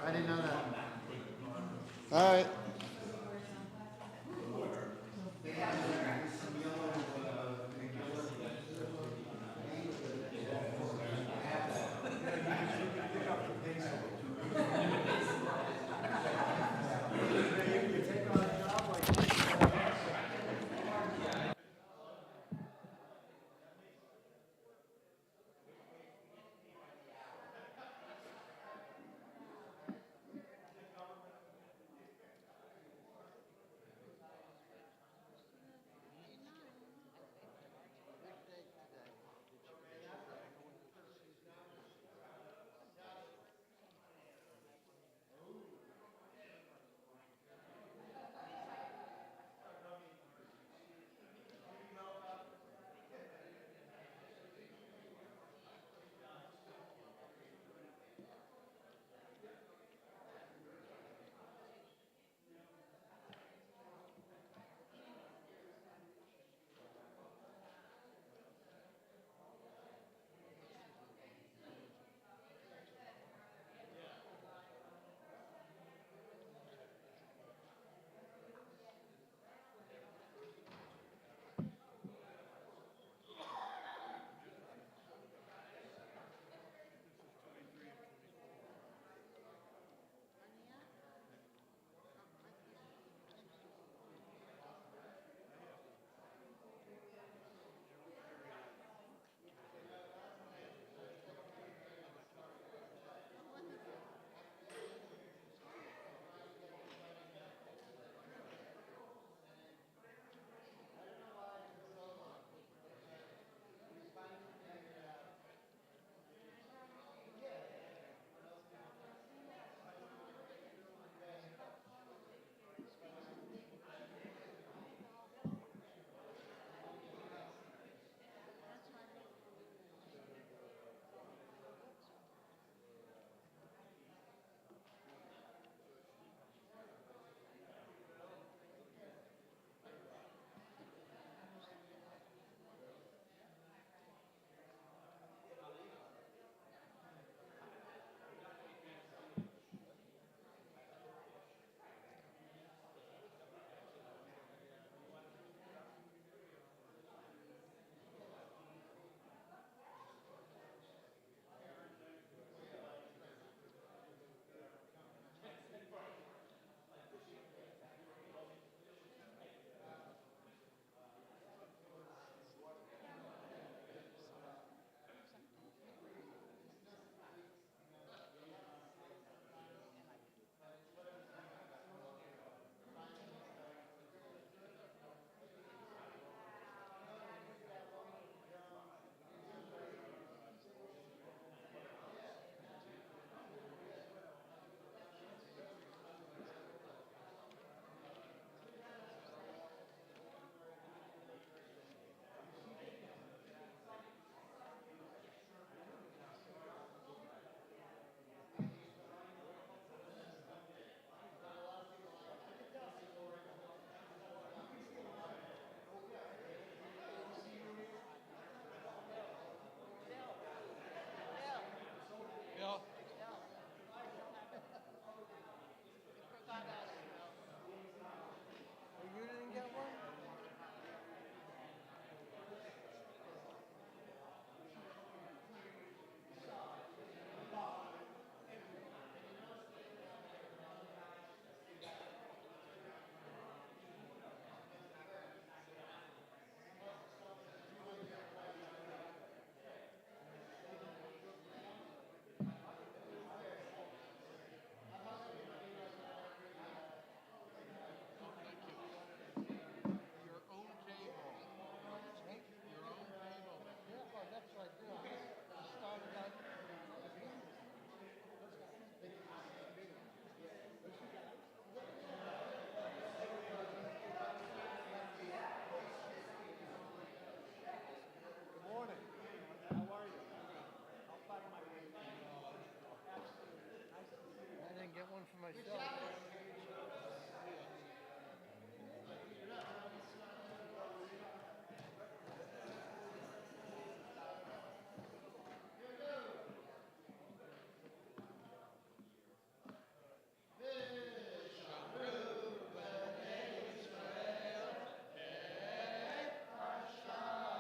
I didn't know that. All right.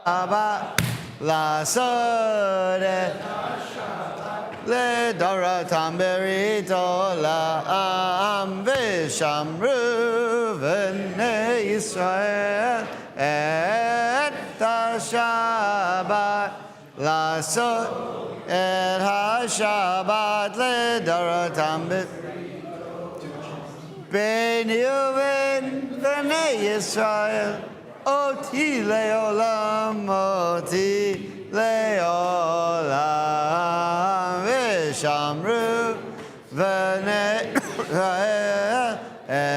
Shabbat לעשות את לדורותם בריתו לעם ושמרו בני ישראל את השבת לעשות את השבת לדורותם בני ובין בני ישראל אותי לעולם, אותי לעולם, ושמרו בני ישראל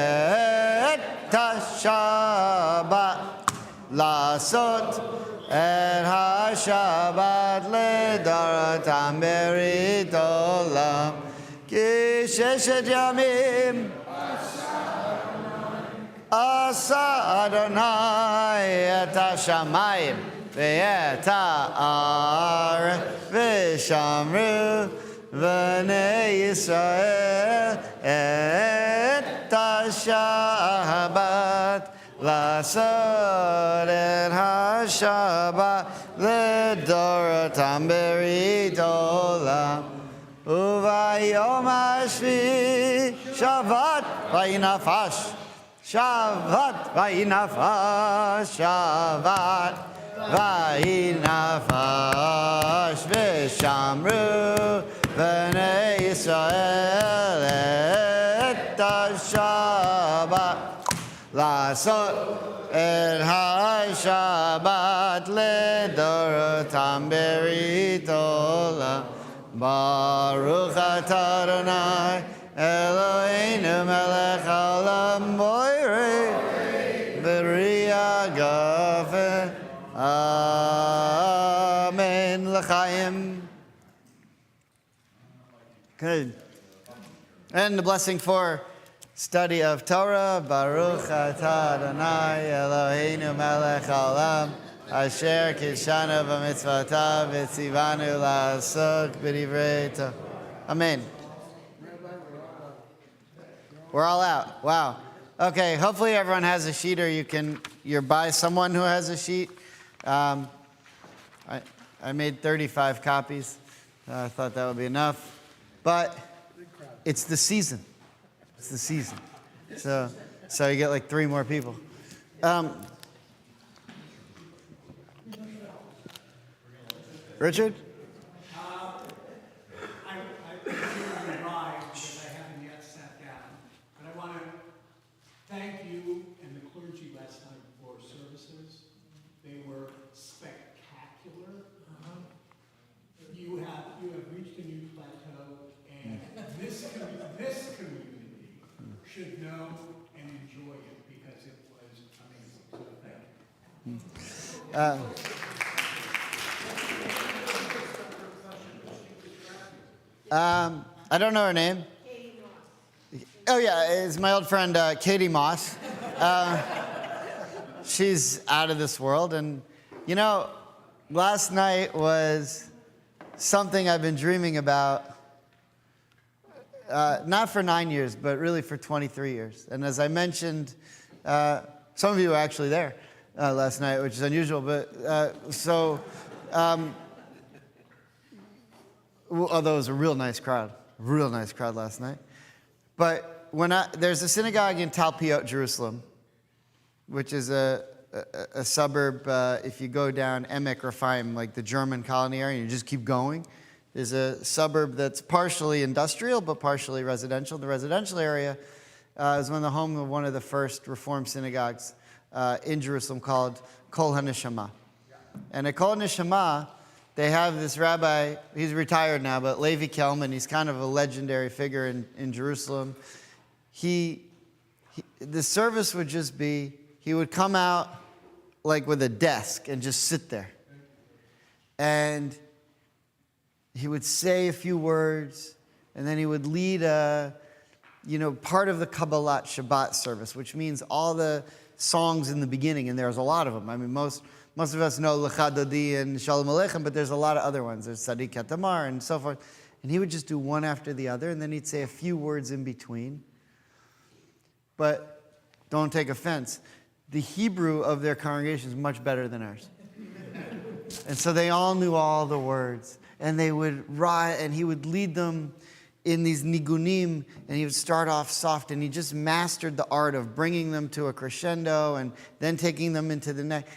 את השבת, לעשות את השבת לדורותם ברית עולם, כי 6 ימים עשה אדוני את השמיים ואת הארץ ושמרו בני ישראל את השבת לעשות את השבת לדורותם ברית עולם וביום השביעי שבת ויהי נפש שבת ויהי נפש, שבת ויהי נפש, ושמרו בני ישראל את השבת, לעשות את השבת לדורותם ברית עולם. ברוך אתה אדוני Eloheinu melech haolam boirei b'riah gafen. Amen. L'chaim. Good. And the blessing for study of Torah. Baruch atah Adonai Eloheinu melech haolam asher kidshanu b'mitzvotav v'tzivanu la'asok b'divrei Torah. Amen. We're all out. Wow. Okay, hopefully everyone has a sheet or you're by someone who has a sheet. I made 35 copies. I thought that would be enough. But it's the season. It's the season. So you get like 3 more people. Richard? Thank you and the clergy last night for services. They were spectacular. You have reached a new plateau, and this community should know and enjoy it because it was amazing. So thank you. I don't know her name. Oh, yeah, it's my old friend Katie Moss. She's out of this world. And, you know, last night was something I've been dreaming about, not for 9 years, but really for 23 years. And as I mentioned, some of you were actually there last night, which is unusual. But although it was a real nice crowd last night. But there's a synagogue in Talpiot, Jerusalem, which is a suburb. If you go down Emek Rephaim, like the German colony area, and you just keep going, there's a suburb that's partially industrial but partially residential. The residential area is the home of one of the first Reform synagogues in Jerusalem called Kol HaNeshama. And at Kol HaNeshama, they have this rabbi, he's retired now, but Levi Kelman, he's kind of a legendary figure in Jerusalem. The service would just be, he would come out like with a desk and just sit there. And he would say a few words, and then he would lead a part of the Kabbalat Shabbat service, which means all the songs in the beginning, and there's a lot of them. I mean, most of us know Lecha Dodi and Shalom Aleichem, but there's a lot of other ones. There's Tzadik Katamar and so forth. And he would just do one after the other, and then he'd say a few words in between. But don't take offense. The Hebrew of their congregation is much better than ours. And so they all knew all the words. And they would and he would lead them in these nigunim, and he would start off soft, and he just mastered the art of bringing them to a crescendo and then taking them into the next.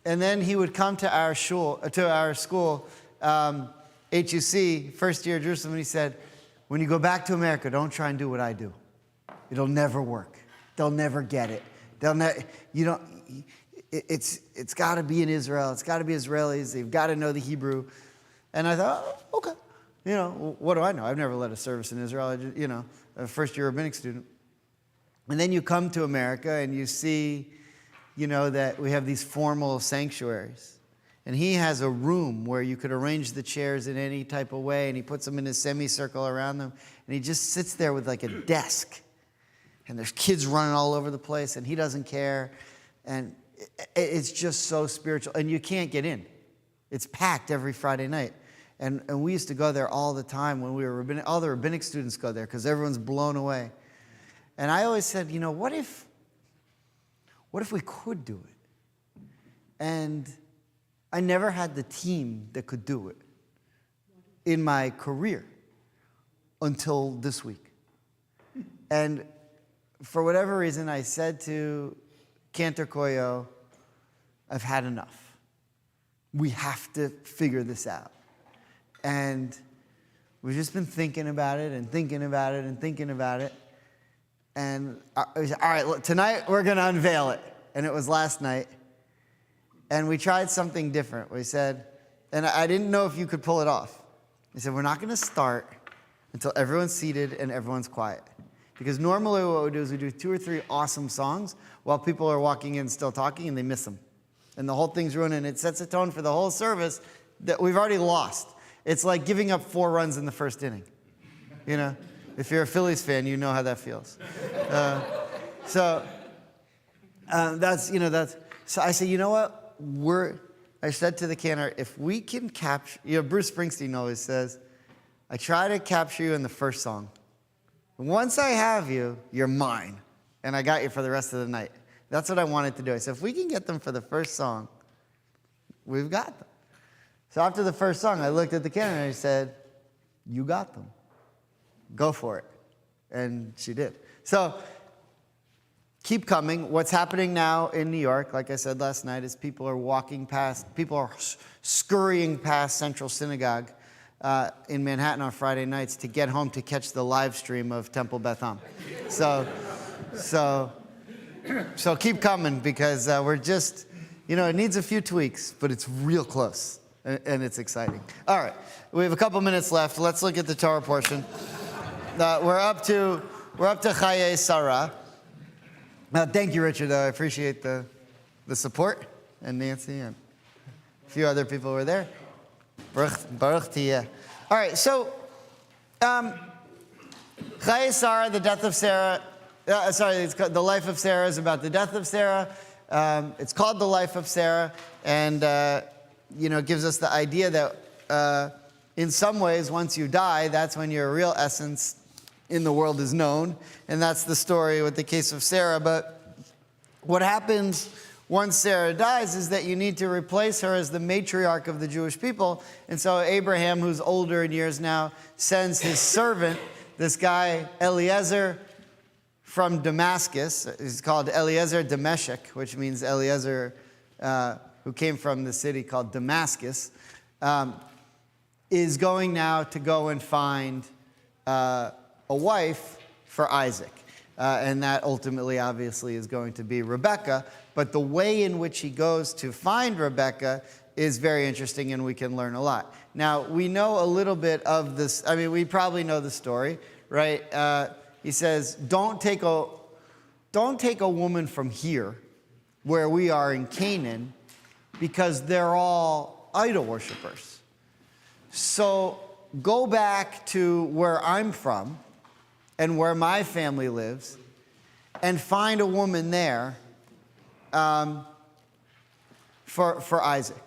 And then he would come to our school, HUC, first year Jerusalem, and he said, when you go back to America, don't try and do what I do. It'll never work. They'll never get it. It's got to be in Israel. It's got to be Israelis. They've got to know the Hebrew. And I thought, oh, okay. What do I know? I've never led a service in Israel. A first-year rabbinic student. And then you come to America and you see, that we have these formal sanctuaries. And he has a room where you could arrange the chairs in any type of way, and he puts them in a semicircle around them, and he just sits there with like a desk. And there's kids running all over the place, and he doesn't care. And it's just so spiritual. And you can't get in. It's packed every Friday night. And we used to go there all the time when we were rabbinic. All the rabbinic students go there because everyone's blown away. And I always said, what if we could do it? And I never had the team that could do it in my career until this week. And for whatever reason, I said to Cantor Koyo, I've had enough. We have to figure this out. And we've just been thinking about it and thinking about it and thinking about it. And we said, all right, look, tonight we're going to unveil it. And it was last night. And we tried something different. We said, and I didn't know if you could pull it off. We said, we're not going to start until everyone's seated and everyone's quiet. Because normally what we do is we do 2 or 3 awesome songs while people are walking in still talking and they miss them. And the whole thing's ruined, and it sets a tone for the whole service that we've already lost. It's like giving up 4 runs in the first inning. If you're a Phillies fan, you know how that feels. So I said, you know what? I said to the cantor, if we can capture, Bruce Springsteen always says, I try to capture you in the first song. Once I have you, you're mine. And I got you for the rest of the night. That's what I wanted to do. I said, if we can get them for the first song, we've got them. So after the first song, I looked at the cantor and I said, you got them. Go for it. And she did. So keep coming. What's happening now in New York, like I said last night, is people are scurrying past Central Synagogue in Manhattan on Friday nights to get home to catch the live stream of Temple Beth Am. So keep coming, because we're just, it needs a few tweaks, but it's real close. And it's exciting. All right, we have a couple minutes left. Let's look at the Torah portion. We're up to Chaye Sarah. Thank you, Richard. I appreciate the support, and Nancy and a few other people were there. Baruch Tiyeh. All right, so Chaye Sarah, the death of Sarah. It's called, the life of Sarah is about the death of Sarah. It's called the life of Sarah, and it gives us the idea that in some ways, once you die, that's when your real essence in the world is known. And that's the story with the case of Sarah. But what happens once Sarah dies is that you need to replace her as the matriarch of the Jewish people. And so Abraham, who's older in years now, sends his servant, this guy Eliezer from Damascus. He's called Eliezer Dameshek, which means Eliezer who came from the city called Damascus, is going now to go and find a wife for Isaac. And that ultimately, obviously, is going to be Rebekah. But the way in which he goes to find Rebekah is very interesting, and we can learn a lot. Now, we know a little bit of this. I mean, we probably know the story, right? He says, don't take a woman from here, where we are in Canaan, because they're all idol worshipers. So go back to where I'm from and where my family lives and find a woman there for Isaac.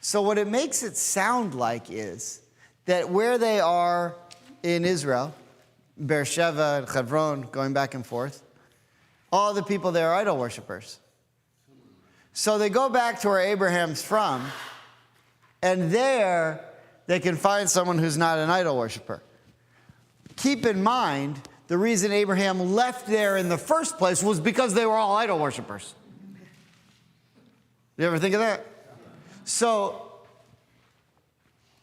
So what it makes it sound like is that where they are in Israel, Beersheba and Hebron, going back and forth, all the people there are idol worshipers. So they go back to where Abraham's from, and there they can find someone who's not an idol worshiper. Keep in mind, the reason Abraham left there in the first place was because they were all idol worshipers. You ever think of that? So,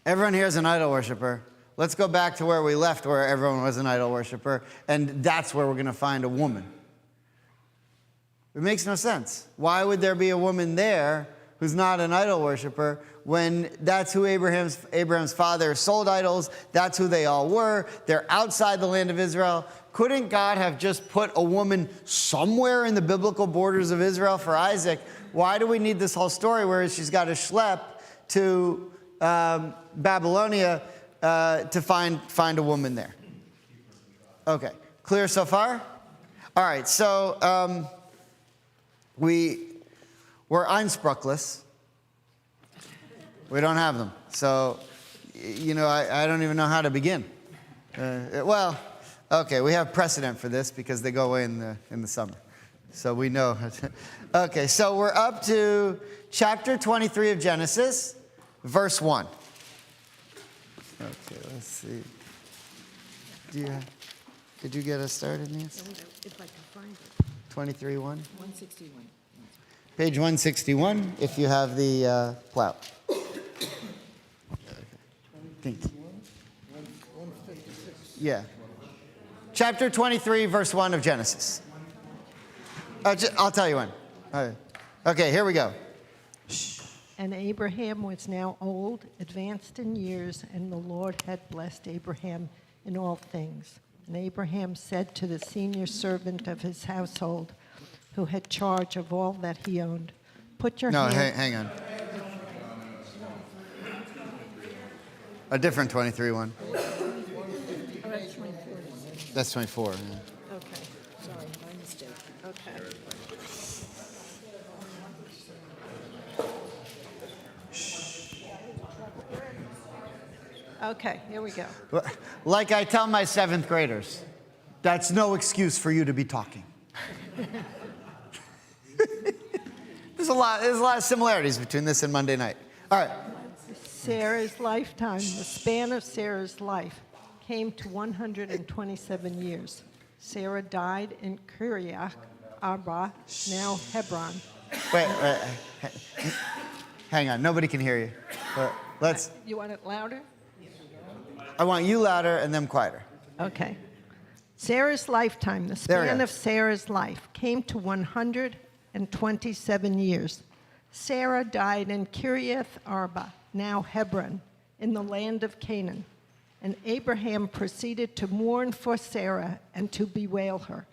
everyone here is an idol worshiper. Let's go back to where we left, where everyone was an idol worshiper, and that's where we're going to find a woman. It makes no sense. Why would there be a woman there who's not an idol worshiper when that's who Abraham's father sold idols? That's who they all were. They're outside the land of Israel. Couldn't God have just put a woman somewhere in the biblical borders of Israel for Isaac? Why do we need this whole story where she's got to schlep to Babylonia to find a woman there? Okay, clear so far? All right, so we're Einsprachlos. We don't have them. So, I don't even know how to begin. Well, okay, we have precedent for this because they go away in the summer. So we know. Okay, so we're up to chapter 23 of Genesis, verse 1. Okay, let's see. Could you get us started, Nancy? If I can find it. 23:1? 161. Page 161, if you have the plow. Thank you. Yeah. Chapter 23, verse 1 of Genesis. I'll tell you when. Okay, here we go. And Abraham was now old, advanced in years, and the Lord had blessed Abraham in all things. And Abraham said to the senior servant of his household, who had charge of all that he owned, "Put your hand..." No, hang on. A different 23 one. Oh, that's 24. That's 24. Yeah. Okay, sorry, my mistake. Okay. Okay, here we go. Like I tell my 7th graders, that's no excuse for you to be talking. There's a lot of similarities between this and Monday night. All right. Sarah's lifetime, the span of Sarah's life, came to 127 years. Sarah died in Kiriath Arba, now Hebron. Wait. Hang on. Nobody can hear you. Let's. You want it louder? I want you louder and them quieter. Okay. Sarah's lifetime, the span of Sarah's life, came to 127 years. Sarah died in Kiriath Arba, now Hebron, in the land of Canaan. And Abraham proceeded to mourn for Sarah and to bewail her.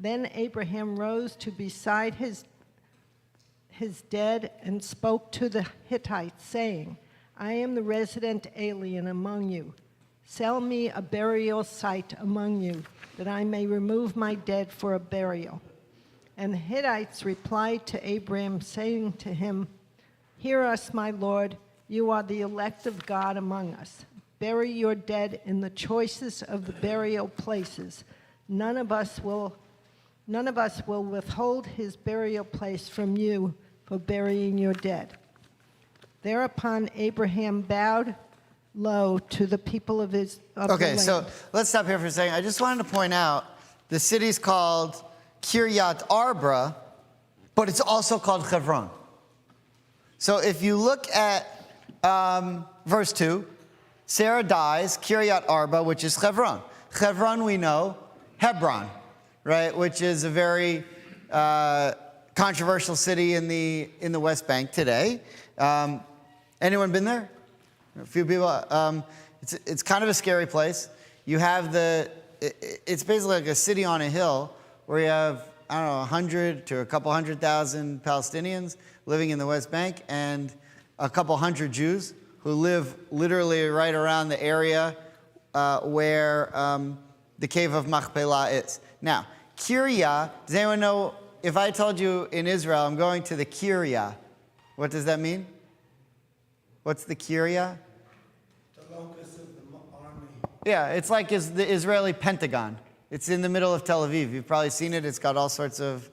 Then Abraham rose to beside his dead and spoke to the Hittites, saying, "I am the resident alien among you. Sell me a burial site among you, that I may remove my dead for a burial." And the Hittites replied to Abraham, saying to him, "Hear us, my lord, you are the elect of God among us. Bury your dead in the choicest of the burial places. None of us will withhold his burial place from you for burying your dead." Thereupon Abraham bowed low to the people of the land. So let's stop here for a second. I just wanted to point out the city's called Kiryat Arba, but it's also called Hebron. So if you look at verse 2, Sarah dies, Kiryat Arba, which is Hebron. Hebron, we know, Hebron, right, which is a very controversial city in the West Bank today. Anyone been there? A few people. It's kind of a scary place. You have it's basically like a city on a hill where you have, 100 to a couple 100,000 Palestinians living in the West Bank and a couple hundred Jews who live literally right around the area where the cave of Machpelah is. Now, Kiryah, does anyone know, if I told you in Israel, I'm going to the Kiryah, what does that mean? What's the Kiryah? The locus of the army. Yeah, it's like the Israeli Pentagon. It's in the middle of Tel Aviv. You've probably seen it. It's got all sorts of,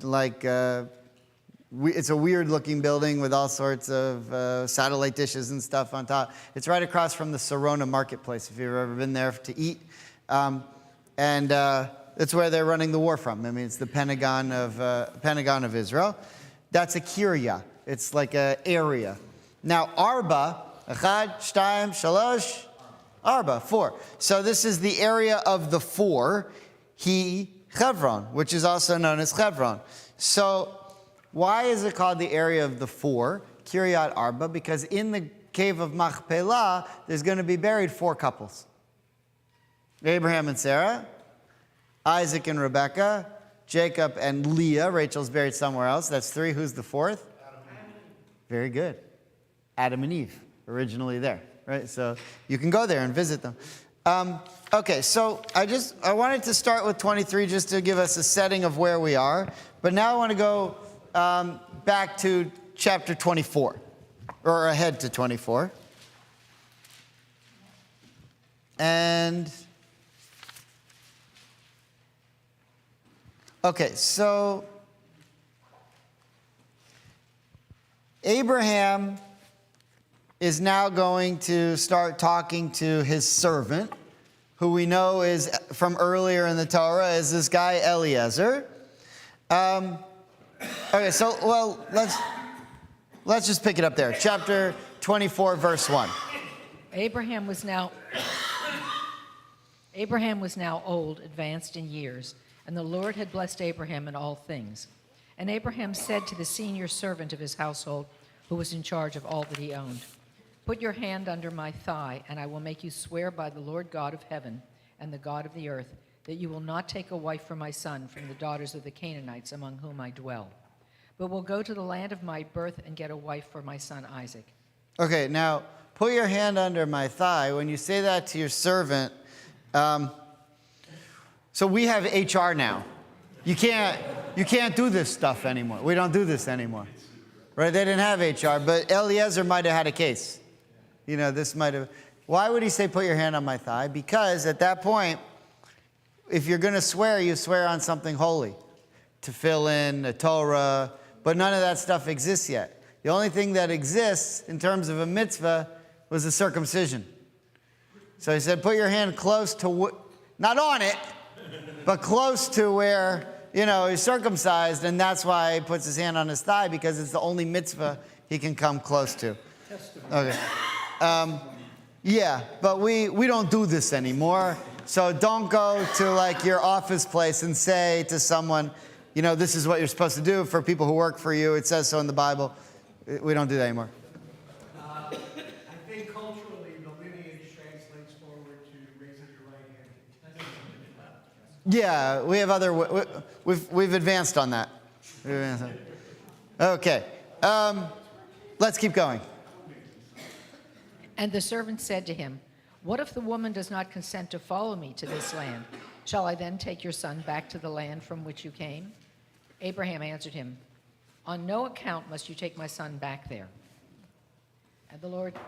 it's a weird-looking building with all sorts of satellite dishes and stuff on top. It's right across from the Sarona Marketplace, if you've ever been there to eat. And it's where they're running the war from. I mean, it's the Pentagon of Israel. That's a Kiryah. It's like an area. Now, Arba, Echad, Shtayim, Shalosh, Arba, 4. So this is the area of the 4, Hebron, which is also known as Hebron. So why is it called the area of the 4, Kiryat Arba? Because in the cave of Machpelah, there's going to be buried 4 couples. Abraham and Sarah, Isaac and Rebekah, Jacob and Leah. Rachel's buried somewhere else. That's 3. Who's the 4th? Very good. Adam and Eve, originally there, right? So you can go there and visit them. Okay, so I wanted to start with 23 just to give us a setting of where we are. But now I want to go back to chapter 24, or ahead to 24. And, okay, so Abraham is now going to start talking to his servant, who we know is from earlier in the Torah is this guy Eliezer. Okay, so let's just pick it up there. Chapter 24, verse 1. Abraham was now old, advanced in years, and the Lord had blessed Abraham in all things. And Abraham said to the senior servant of his household, who was in charge of all that he owned, "Put your hand under my thigh, and I will make you swear by the Lord God of heaven and the God of the earth that you will not take a wife for my son from the daughters of the Canaanites among whom I dwell, but will go to the land of my birth and get a wife for my son Isaac." Okay, now, put your hand under my thigh. When you say that to your servant, so we have HR now. You can't do this stuff anymore. We don't do this anymore. Right? They didn't have HR, but Eliezer might have had a case. You know, this might have. Why would he say, put your hand on my thigh? Because at that point, if you're going to swear, you swear on something holy to fill in a Torah, but none of that stuff exists yet. The only thing that exists in terms of a mitzvah was the circumcision. So he said, put your hand close to, not on it, but close to where, he's circumcised, and that's why he puts his hand on his thigh, because it's the only mitzvah he can come close to. Okay. Yeah, but we don't do this anymore. So don't go to your office place and say to someone, this is what you're supposed to do for people who work for you. It says so in the Bible. We don't do that anymore. I think culturally the lineage translates forward to raising your right hand. Yeah, we have we've advanced on that. Okay, let's keep going. And the servant said to him, "What if the woman does not consent to follow me to this land? Shall I then take your son back to the land from which you came?" Abraham answered him, "On no account must you take my son back there. And the Lord,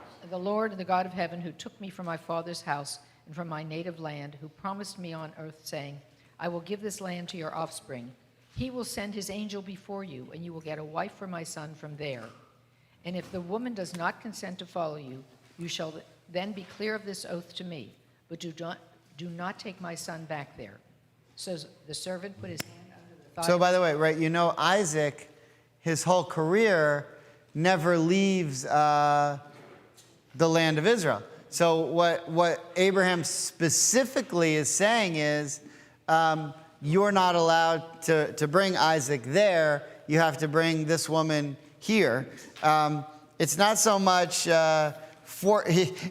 the God of heaven, who took me from my father's house and from my native land, who promised me on earth, saying, 'I will give this land to your offspring,' he will send his angel before you, and you will get a wife for my son from there. And if the woman does not consent to follow you, you shall then be clear of this oath to me, but do not take my son back there." So the servant put his hand under the thigh. So by the way, right, Isaac, his whole career never leaves the land of Israel. So what Abraham specifically is saying is, you're not allowed to bring Isaac there. You have to bring this woman here. It's not so much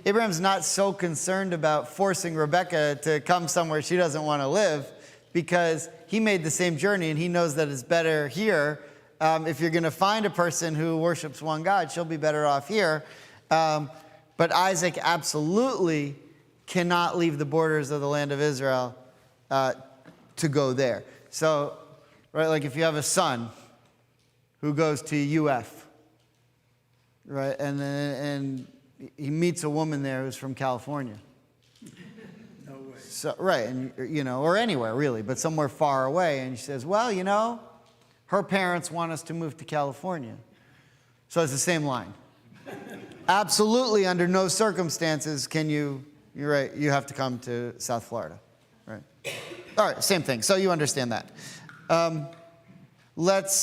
Abraham's not so concerned about forcing Rebekah to come somewhere she doesn't want to live, because he made the same journey and he knows that it's better here. If you're going to find a person who worships one God, she'll be better off here. But Isaac absolutely cannot leave the borders of the land of Israel to go there. So, right, like if you have a son who goes to UF, right, and he meets a woman there who's from California. No way. So, right, and or anywhere really, but somewhere far away, and she says, well, her parents want us to move to California. So it's the same line. Absolutely, under no circumstances can you're right, you have to come to South Florida, right? All right, same thing. So you understand that. Let's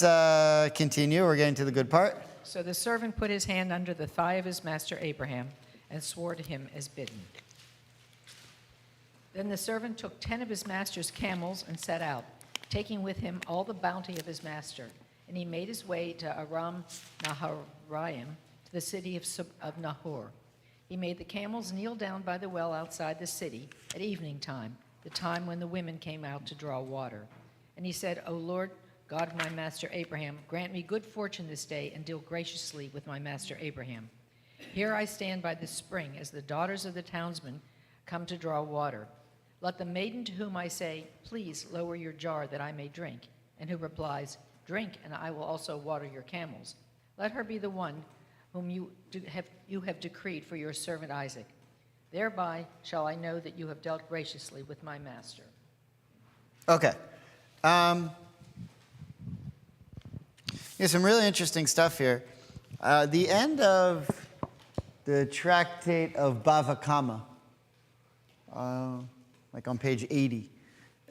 continue. We're getting to the good part. So the servant put his hand under the thigh of his master Abraham and swore to him as bidden. Then the servant took 10 of his master's camels and set out, taking with him all the bounty of his master. And he made his way to Aram Naharaim, to the city of Nahor. He made the camels kneel down by the well outside the city at evening time, the time when the women came out to draw water. And he said, O Lord, God of my master Abraham, grant me good fortune this day and deal graciously with my master Abraham. Here I stand by the spring as the daughters of the townsmen come to draw water. Let the maiden to whom I say, please lower your jar that I may drink, and who replies, drink, and I will also water your camels. Let her be the one whom you have decreed for your servant Isaac. Thereby shall I know that you have dealt graciously with my master. Okay. Some really interesting stuff here. The end of the tractate of Bava Kama, like on page 80,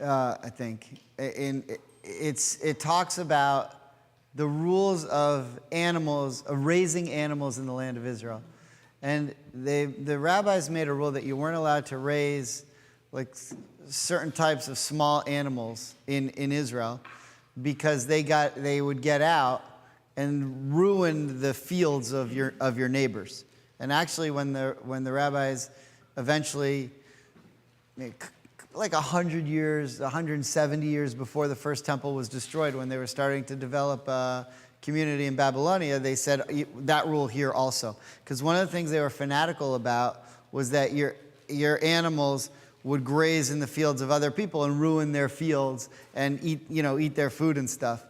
I think. It talks about the rules of animals, of raising animals in the land of Israel. And the rabbis made a rule that you weren't allowed to raise like certain types of small animals in Israel because they would get out and ruin the fields of your neighbors. And actually, when the rabbis eventually, like 100 years, 170 years before the first temple was destroyed, when they were starting to develop a community in Babylonia, they said that rule here also. Because one of the things they were fanatical about was that your animals would graze in the fields of other people and ruin their fields and eat their food and stuff.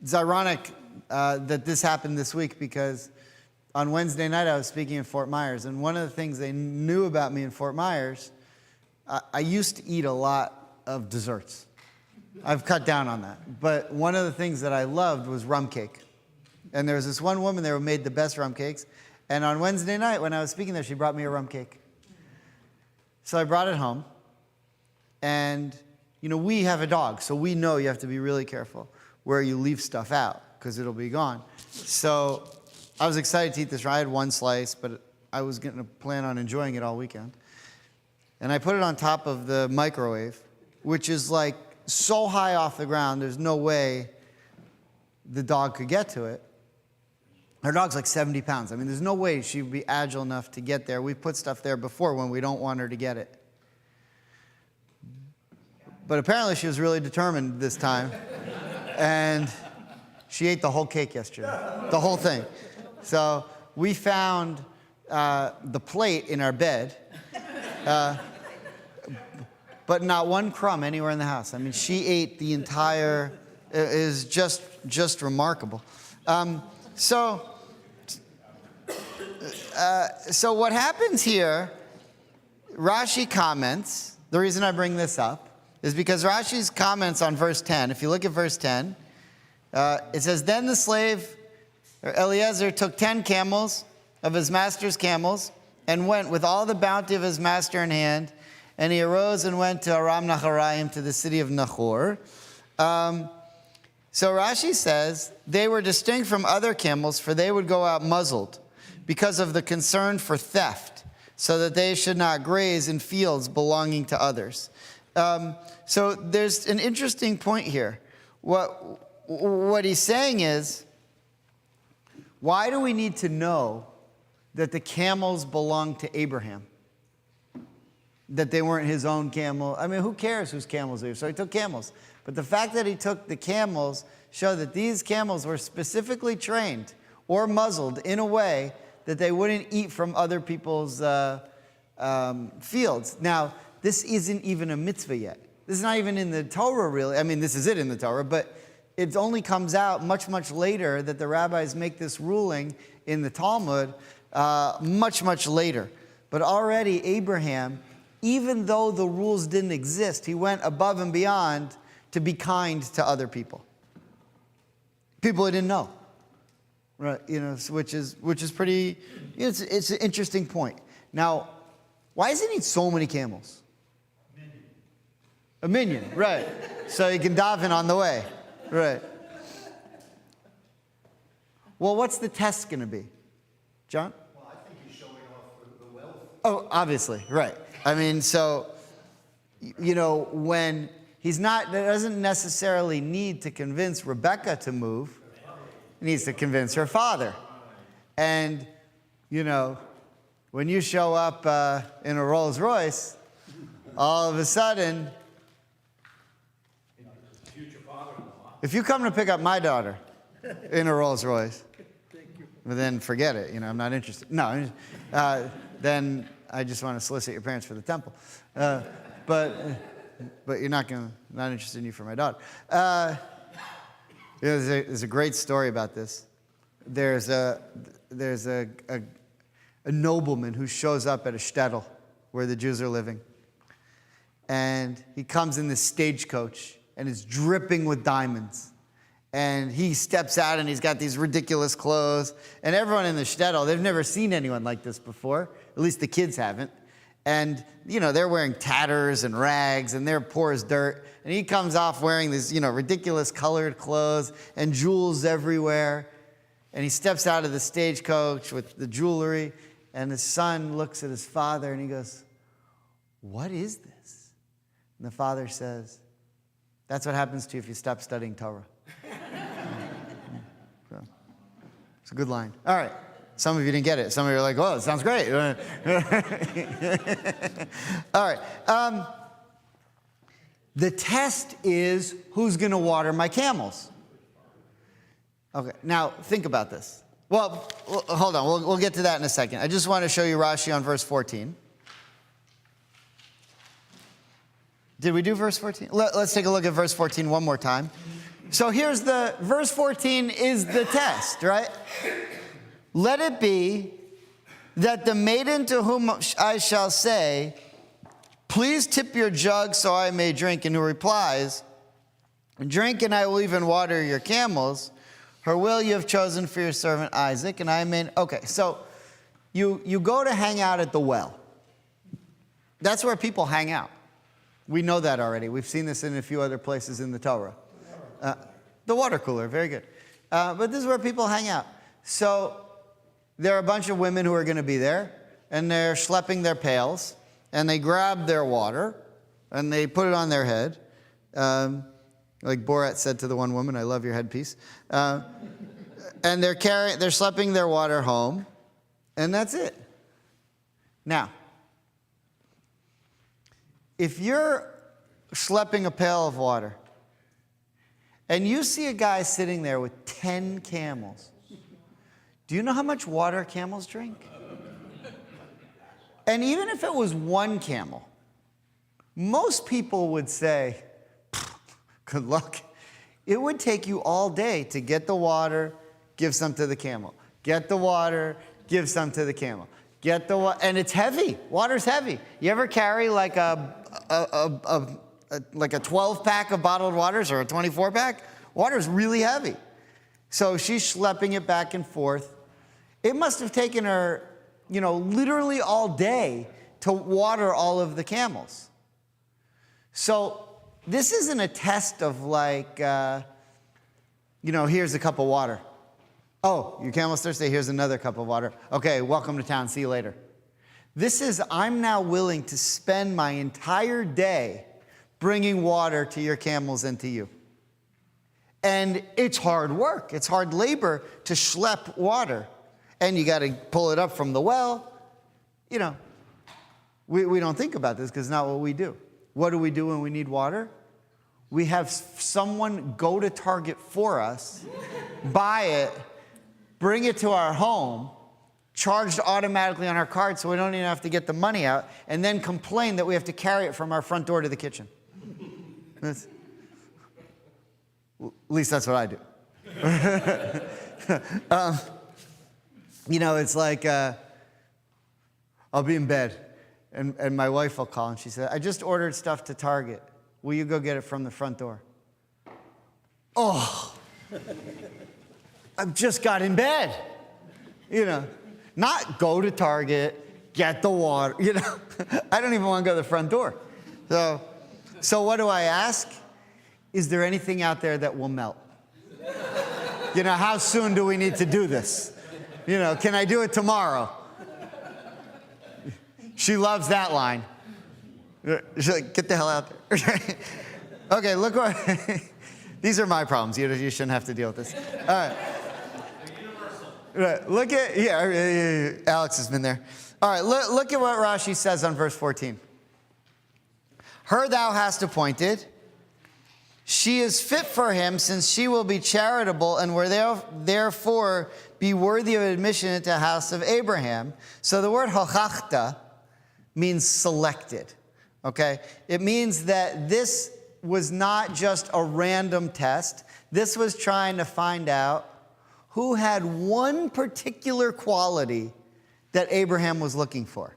It's ironic that this happened this week because on Wednesday night I was speaking in Fort Myers, and one of the things they knew about me in Fort Myers, I used to eat a lot of desserts. I've cut down on that. But one of the things that I loved was rum cake. And there was this one woman there who made the best rum cakes. And on Wednesday night when I was speaking there, she brought me a rum cake. So I brought it home. And, we have a dog, so we know you have to be really careful where you leave stuff out because it'll be gone. So I was excited to eat this. I had one slice, but I was going to plan on enjoying it all weekend. And I put it on top of the microwave, which is like so high off the ground, there's no way the dog could get to it. Our dog's like 70 pounds. I mean, there's no way she would be agile enough to get there. We've put stuff there before when we don't want her to get it. But apparently she was really determined this time. And she ate the whole cake yesterday, the whole thing. So we found the plate in our bed, but not one crumb anywhere in the house. I mean, she ate the entire, it is just remarkable. So what happens here, Rashi comments, the reason I bring this up is because Rashi's comments on verse 10, if you look at verse 10, it says, then the slave, Eliezer, took 10 camels of his master's camels and went with all the bounty of his master in hand, and he arose and went to Aram Naharaim, to the city of Nahor. So Rashi says, they were distinct from other camels, for they would go out muzzled because of the concern for theft, so that they should not graze in fields belonging to others. So there's an interesting point here. What he's saying is, why do we need to know that the camels belonged to Abraham? That they weren't his own camel. I mean, who cares whose camels they were? So he took camels. But the fact that he took the camels showed that these camels were specifically trained or muzzled in a way that they wouldn't eat from other people's fields. Now, this isn't even a mitzvah yet. This is not even in the Torah, really. I mean, this is it in the Torah, but it only comes out much, much later that the rabbis make this ruling in the Talmud, much, much later. But already Abraham, even though the rules didn't exist, he went above and beyond to be kind to other people. People he didn't know. Right, which is pretty, it's an interesting point. Now, why does he need so many camels? A minion, right. So he can daven on the way. Right. Well, what's the test going to be? John? Well, I think he's showing off the wealth. Oh, obviously, right. I mean, so, when he's not, doesn't necessarily need to convince Rebecca to move. He needs to convince her father. And, when you show up in a Rolls Royce, all of a sudden, if you come to pick up my daughter in a Rolls Royce, well, then forget it. I'm not interested. No, then I just want to solicit your parents for the temple. But you're not interested in you for my daughter. There's a great story about this. There's a nobleman who shows up at a shtetl where the Jews are living. And he comes in this stagecoach and is dripping with diamonds. And he steps out and he's got these ridiculous clothes. And everyone in the shtetl, they've never seen anyone like this before. At least the kids haven't. And, they're wearing tatters and rags and they're poor as dirt. And he comes off wearing these, ridiculous colored clothes and jewels everywhere. And he steps out of the stagecoach with the jewelry. And his son looks at his father and he goes, "What is this?" And the father says, "That's what happens to you if you stop studying Torah." So, it's a good line. All right. Some of you didn't get it. Some of you are like, "Oh, it sounds great." All right. The test is who's going to water my camels. Okay. Now, think about this. Well, hold on. We'll get to that in a second. I just want to show you Rashi on verse 14. Did we do verse 14? Let's take a look at verse 14 one more time. So here's verse 14 is the test, right? "Let it be that the maiden to whom I shall say, 'Please tip your jug so I may drink,' and who replies, 'Drink and I will even water your camels,' her will you have chosen for your servant Isaac, and I may..." Okay, so you go to hang out at the well. That's where people hang out. We know that already. We've seen this in a few other places in the Torah. The water cooler, very good. But this is where people hang out. So there are a bunch of women who are going to be there, and they're schlepping their pails, and they grab their water, and they put it on their head. Like Borat said to the one woman, "I love your headpiece." And they're schlepping their water home, and that's it. Now, if you're schlepping a pail of water, and you see a guy sitting there with 10 camels, do you know how much water camels drink? And even if it was one camel, most people would say, "Good luck." It would take you all day to get the water, give some to the camel. Get the water, give some to the camel. Get the water, and it's heavy. Water's heavy. You ever carry like a 12-pack of bottled waters or a 24-pack? Water's really heavy. So she's schlepping it back and forth. It must have taken her, literally all day to water all of the camels. So this isn't a test of like, here's a cup of water. Oh, your camel's thirsty? Here's another cup of water. Okay, welcome to town. See you later. This is, I'm now willing to spend my entire day bringing water to your camels and to you. And it's hard work. It's hard labor to schlep water. And you got to pull it up from the well. We don't think about this because it's not what we do. What do we do when we need water? We have someone go to Target for us, buy it, bring it to our home, charged automatically on our card so we don't even have to get the money out, and then complain that we have to carry it from our front door to the kitchen. At least that's what I do. It's like I'll be in bed, and my wife will call, and she said, I just ordered stuff to Target. Will you go get it from the front door? Oh, I've just got in bed. Not go to Target, get the water. I don't even want to go to the front door. So what do I ask? Is there anything out there that will melt? How soon do we need to do this? Can I do it tomorrow? She loves that line. She's like, get the hell out there. Okay, look what, these are my problems. You shouldn't have to deal with this. All right. Right, look at, Alex has been there. All right, look at what Rashi says on verse 14. Her thou hast appointed. She is fit for him, since she will be charitable and will therefore be worthy of admission into the house of Abraham. So the word hochachta means selected, okay? It means that this was not just a random test. This was trying to find out who had one particular quality that Abraham was looking for.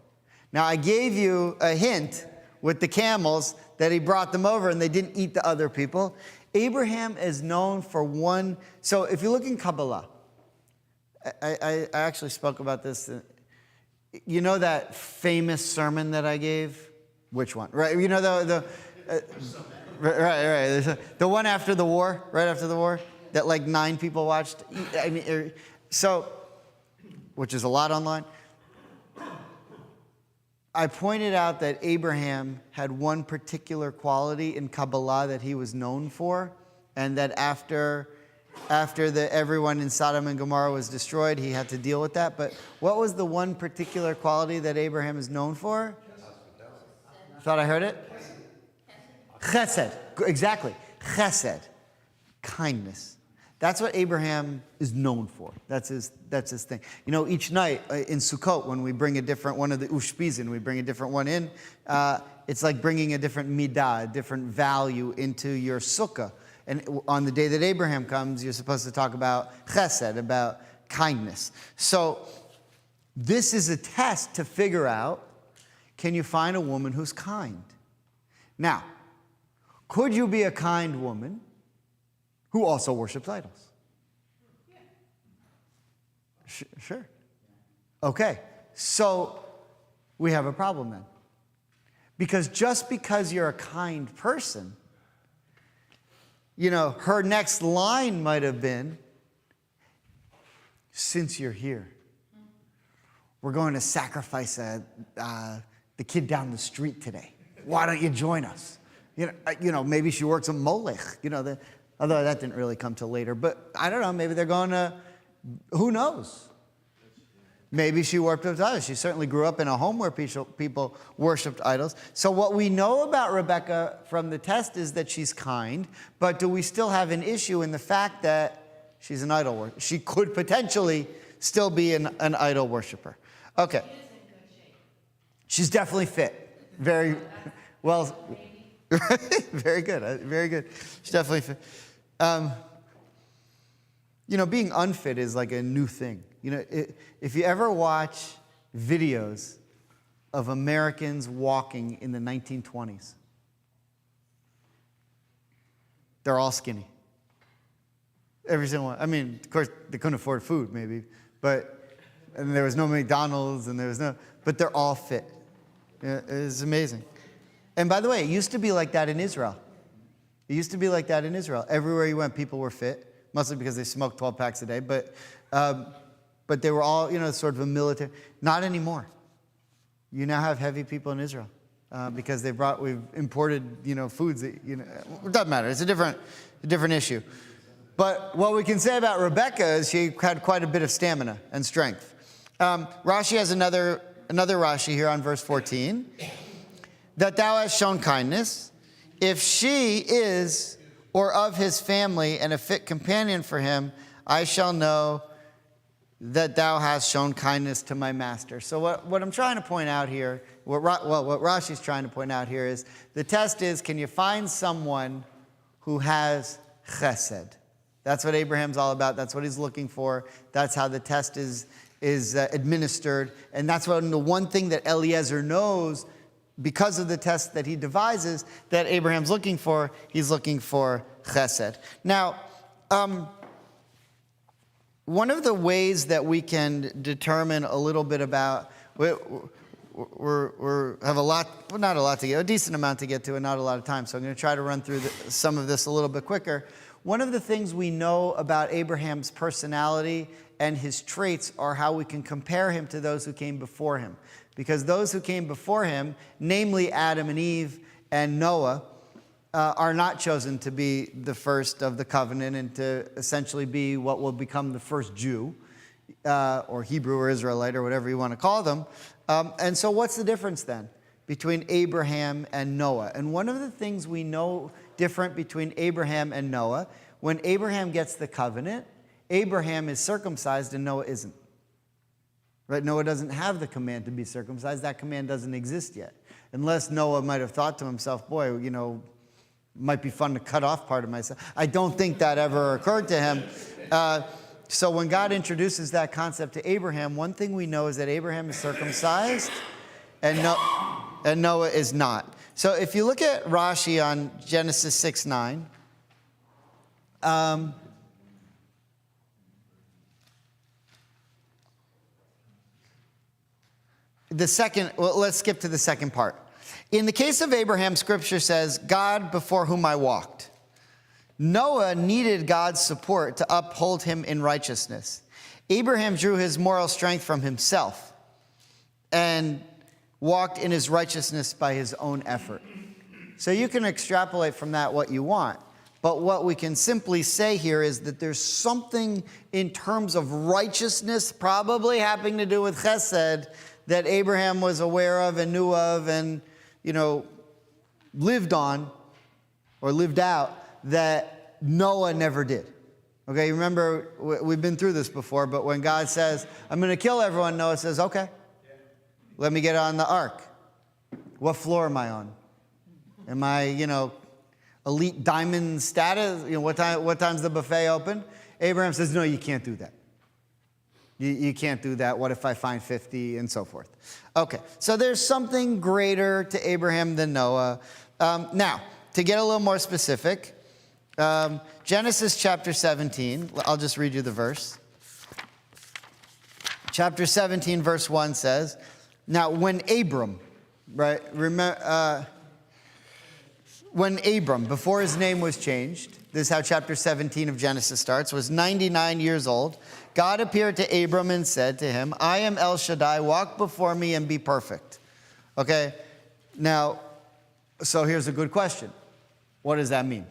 Now, I gave you a hint with the camels that he brought them over and they didn't eat the other people. Abraham is known for one. So if you look in Kabbalah, I actually spoke about this. You know that famous sermon that I gave? Which one? Right. Right. The one after the war, right after the war, that like 9 people watched. Which is a lot online. I pointed out that Abraham had one particular quality in Kabbalah that he was known for, and that after everyone in Sodom and Gomorrah was destroyed, he had to deal with that. But what was the one particular quality that Abraham is known for? Thought I heard it? Chesed. Exactly. Chesed. Kindness. That's what Abraham is known for. That's his thing. Each night in Sukkot, when we bring a different one of the ushpizin, we bring a different one in, it's like bringing a different midah, a different value into your sukkah. And on the day that Abraham comes, you're supposed to talk about chesed, about kindness. So this is a test to figure out, can you find a woman who's kind? Now, could you be a kind woman who also worships idols? Sure. Okay, so we have a problem then. Because just because you're a kind person, her next line might have been, since you're here, we're going to sacrifice the kid down the street today. Why don't you join us? Maybe she works at Molech, although that didn't really come till later. But I don't know, maybe they're going to, who knows? Maybe she worshipped idols. She certainly grew up in a home where people worshipped idols. So what we know about Rebecca from the test is that she's kind, but do we still have an issue in the fact that she's an idol worshiper? She could potentially still be an idol worshiper. Okay. She's definitely fit. Very well. Very good. Very good. She's definitely fit. Being unfit is like a new thing. If you ever watch videos of Americans walking in the 1920s, they're all skinny. Every single one. I mean, of course, they couldn't afford food, maybe, and there was no McDonald's, but they're all fit. It's amazing. And by the way, it used to be like that in Israel. Everywhere you went, people were fit, mostly because they smoked 12 packs a day, but they were all, sort of a military. Not anymore. You now have heavy people in Israel because we've imported, foods that, it doesn't matter. It's a different issue. But what we can say about Rebecca is she had quite a bit of stamina and strength. Rashi has another Rashi here on verse 14. That thou hast shown kindness, if she is or of his family and a fit companion for him, I shall know that thou hast shown kindness to my master. So what I'm trying to point out here, what Rashi's trying to point out here is, the test is, can you find someone who has chesed? That's what Abraham's all about. That's what he's looking for. That's how the test is administered. And that's the one thing that Eliezer knows, because of the test that he devises, that Abraham's looking for. He's looking for chesed. Now, one of the ways that we can determine a little bit about, we have a lot, well, not a lot to get, a decent amount to get to, and not a lot of time. So I'm going to try to run through some of this a little bit quicker. One of the things we know about Abraham's personality and his traits are how we can compare him to those who came before him. Because those who came before him, namely Adam and Eve and Noah, are not chosen to be the first of the covenant and to essentially be what will become the first Jew, or Hebrew or Israelite or whatever you want to call them. And so what's the difference then between Abraham and Noah? And one of the things we know different between Abraham and Noah, when Abraham gets the covenant, Abraham is circumcised and Noah isn't. Right? Noah doesn't have the command to be circumcised. That command doesn't exist yet. Unless Noah might have thought to himself, boy, might be fun to cut off part of myself. I don't think that ever occurred to him. So when God introduces that concept to Abraham, one thing we know is that Abraham is circumcised and Noah is not. So if you look at Rashi on Genesis 6:9, let's skip to the second part. In the case of Abraham, Scripture says, God before whom I walked. Noah needed God's support to uphold him in righteousness. Abraham drew his moral strength from himself and walked in his righteousness by his own effort. So you can extrapolate from that what you want. But what we can simply say here is that there's something in terms of righteousness probably having to do with chesed that Abraham was aware of and knew of and lived on or lived out that Noah never did. Okay, you remember, we've been through this before, but when God says, I'm going to kill everyone, Noah says, okay, let me get on the ark. What floor am I on? Am I, elite diamond status? What time's the buffet open? Abraham says, no, you can't do that. You can't do that. What if I find 50 and so forth? Okay, so there's something greater to Abraham than Noah. Now, to get a little more specific, Genesis chapter 17, I'll just read you the verse. Chapter 17, verse 1 says, now when Abram, right, when Abram, before his name was changed, this is how chapter 17 of Genesis starts, was 99 years old, God appeared to Abram and said to him, I am El Shaddai, walk before me and be perfect. Okay, now, so here's a good question. What does that mean?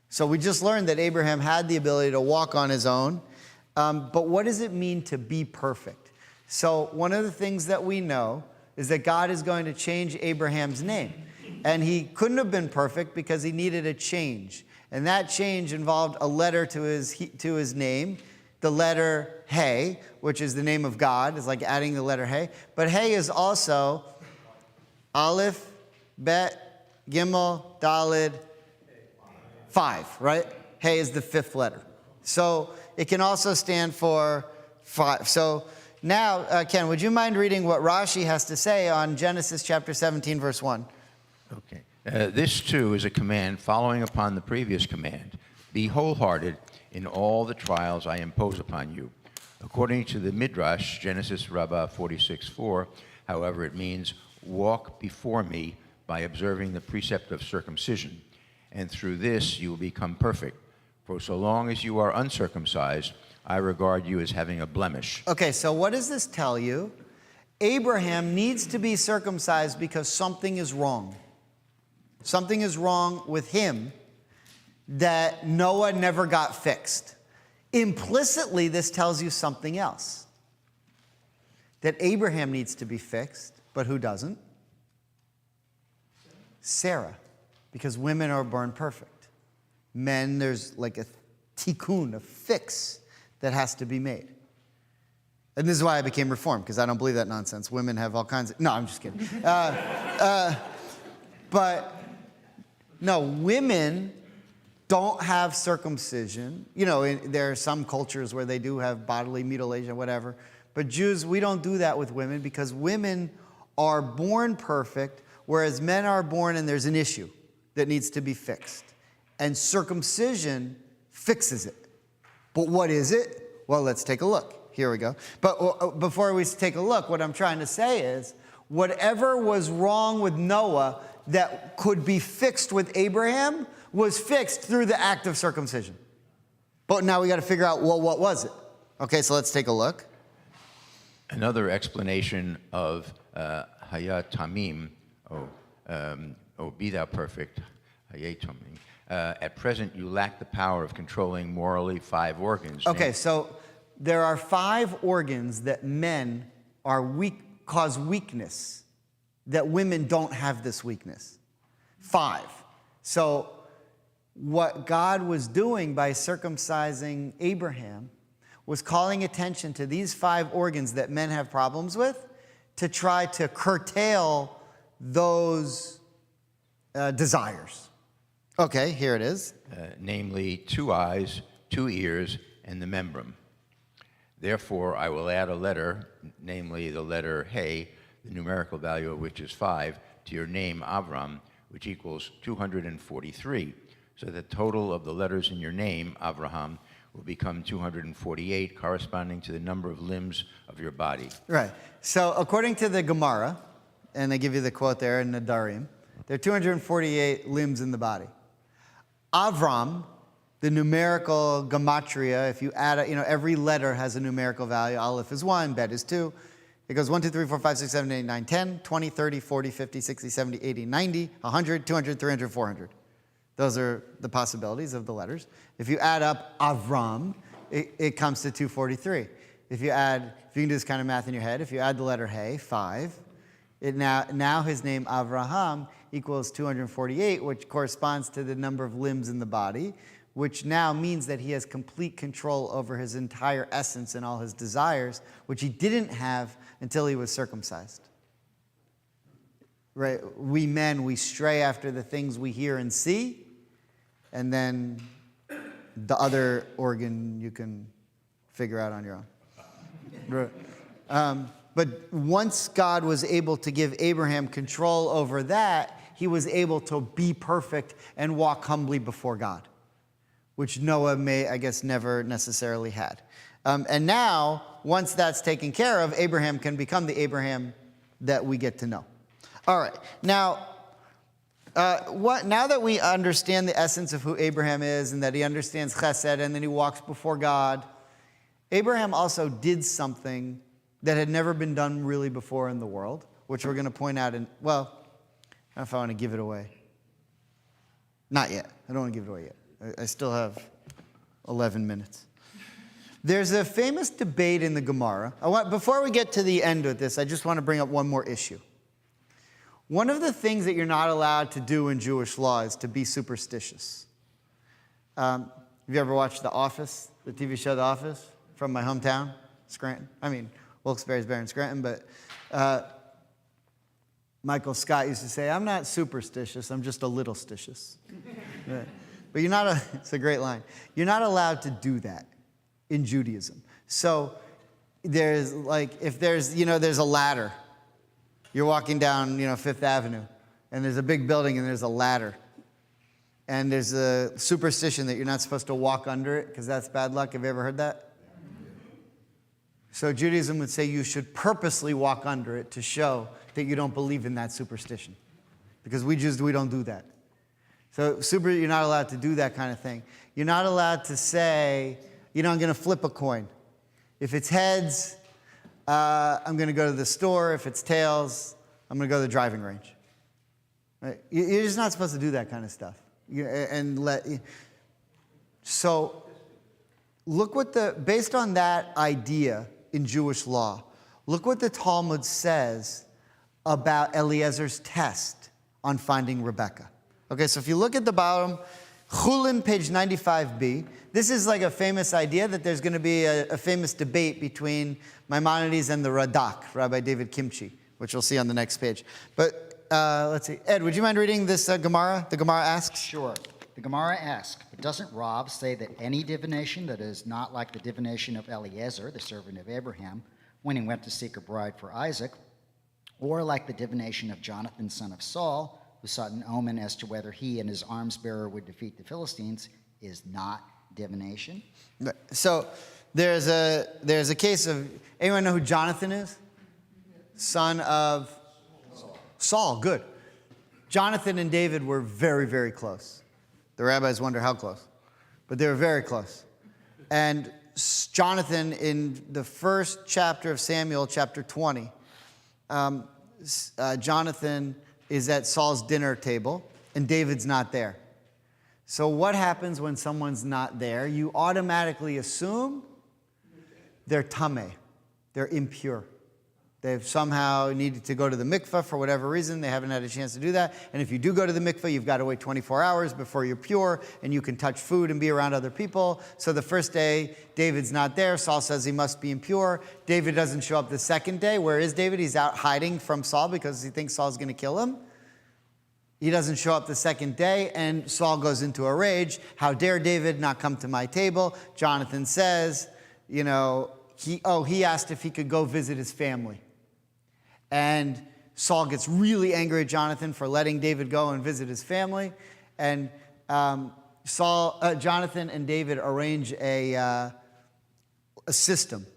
So we just learned that Abraham had the ability to walk on his own, but what does it mean to be perfect? So one of the things that we know is that God is going to change Abraham's name. And he couldn't have been perfect because he needed a change. And that change involved a letter to his name. The letter Hey, which is the name of God, is like adding the letter Hey. But Hey is also Aleph, Bet, Gimel, Daled, 5, right? Hey is the 5th letter. So it can also stand for 5. So now, Ken, would you mind reading what Rashi has to say on Genesis chapter 17, verse 1? Okay. This, too, is a command following upon the previous command. Be wholehearted in all the trials I impose upon you. According to the Midrash, Genesis Rabbah 46:4, however, it means, walk before me by observing the precept of circumcision, and through this you will become perfect. For so long as you are uncircumcised, I regard you as having a blemish. Okay, so what does this tell you? Abraham needs to be circumcised because something is wrong. Something is wrong with him that Noah never got fixed. Implicitly, this tells you something else. That Abraham needs to be fixed, but who doesn't? Sarah, because women are born perfect. Men, there's like a tikkun, a fix that has to be made. And this is why I became Reformed, because I don't believe that nonsense. Women have all kinds of... No, I'm just kidding. But, no, women don't have circumcision. You know, there are some cultures where they do have bodily mutilation or whatever. But Jews, we don't do that with women because women are born perfect, whereas men are born and there's an issue that needs to be fixed. And circumcision fixes it. But what is it? Well, let's take a look. Here we go. But before we take a look, what I'm trying to say is, whatever was wrong with Noah that could be fixed with Abraham was fixed through the act of circumcision. But now we got to figure out, well, what was it? Okay, so let's take a look. Another explanation of Hayat Tamim, be thou perfect, Hayat Tamim. At present, you lack the power of controlling morally 5 organs. Okay, so there are 5 organs that men are weak, cause weakness, that women don't have this weakness. 5. So what God was doing by circumcising Abraham was calling attention to these 5 organs that men have problems with to try to curtail those desires. Okay, here it is. Namely 2 eyes, 2 ears, and the membrum. Therefore, I will add a letter, namely the letter He, the numerical value of which is 5, to your name Avram, which equals 243. So the total of the letters in your name, Avraham, will become 248, corresponding to the number of limbs of your body. Right. So according to the Gemara, and they give you the quote there in Nadarim, there are 248 limbs in the body. Avram, the numerical gematria, if you add, every letter has a numerical value. Aleph is 1, Bet is 2. It goes 1, 2, 3, 4, 5, 6, 7, 8, 9, 10, 20, 30, 40, 50, 60, 70, 80, 90, 100, 200, 300, 400. Those are the possibilities of the letters. If you add up Avram, it comes to 243. If you can do this kind of math in your head, if you add the letter He, 5, now his name Avraham equals 248, which corresponds to the number of limbs in the body, which now means that he has complete control over his entire essence and all his desires, which he didn't have until he was circumcised. Right? We men, we stray after the things we hear and see, and then the other organ you can figure out on your own. Right. But once God was able to give Abraham control over that, he was able to be perfect and walk humbly before God, which Noah never necessarily had. And now, once that's taken care of, Abraham can become the Abraham that we get to know. All right. Now, now that we understand the essence of who Abraham is and that he understands chesed and then he walks before God, Abraham also did something that had never been done really before in the world, which we're going to point out in, I don't know if I want to give it away. Not yet. I don't want to give it away yet. I still have 11 minutes. There's a famous debate in the Gemara. Before we get to the end of this, I just want to bring up one more issue. One of the things that you're not allowed to do in Jewish law is to be superstitious. Have you ever watched The Office, the TV show The Office, from my hometown, Scranton? Wilkes-Barre's better than Scranton, but Michael Scott used to say, I'm not superstitious, I'm just a little stitious. Right. But it's a great line. You're not allowed to do that in Judaism. So there's there's a ladder. You're walking down, Fifth Avenue, and there's a big building and there's a ladder. And there's a superstition that you're not supposed to walk under it because that's bad luck. Have you ever heard that? So Judaism would say you should purposely walk under it to show that you don't believe in that superstition. Because we don't do that. So you're not allowed to do that kind of thing. You're not allowed to say, I'm going to flip a coin. If it's heads, I'm going to go to the store. If it's tails, I'm going to go to the driving range. Right? You're just not supposed to do that kind of stuff. So look based on that idea in Jewish law, look what the Talmud says about Eliezer's test on finding Rebekah. Okay, so if you look at the bottom, Chulin, page 95b. This is like a famous idea that there's going to be a famous debate between Maimonides and the Radak, Rabbi David Kimchi, which we'll see on the next page. But let's see. Ed, would you mind reading this Gemara? The Gemara asks. Sure. The Gemara asks, but doesn't Rav say that any divination that is not like the divination of Eliezer, the servant of Abraham, when he went to seek a bride for Isaac, or like the divination of Jonathan, son of Saul, who sought an omen as to whether he and his arms bearer would defeat the Philistines, is not divination? So there's a case of, anyone know who Jonathan is? Son of Saul. Good. Jonathan and David were very, very close. The rabbis wonder how close, but they were very close. And Jonathan, in the first chapter of Samuel, chapter 20, Jonathan is at Saul's dinner table, and David's not there. So what happens when someone's not there? You automatically assume they're tameh, they're impure. They've somehow needed to go to the mikveh for whatever reason. They haven't had a chance to do that. And if you do go to the mikveh, you've got to wait 24 hours before you're pure, and you can touch food and be around other people. So the first day, David's not there. Saul says he must be impure. David doesn't show up the second day. Where is David? He's out hiding from Saul because he thinks Saul's going to kill him. He doesn't show up the second day, and Saul goes into a rage. How dare David not come to my table? Jonathan says, he asked if he could go visit his family. And Saul gets really angry at Jonathan for letting David go and visit his family. And Jonathan and David arrange a system.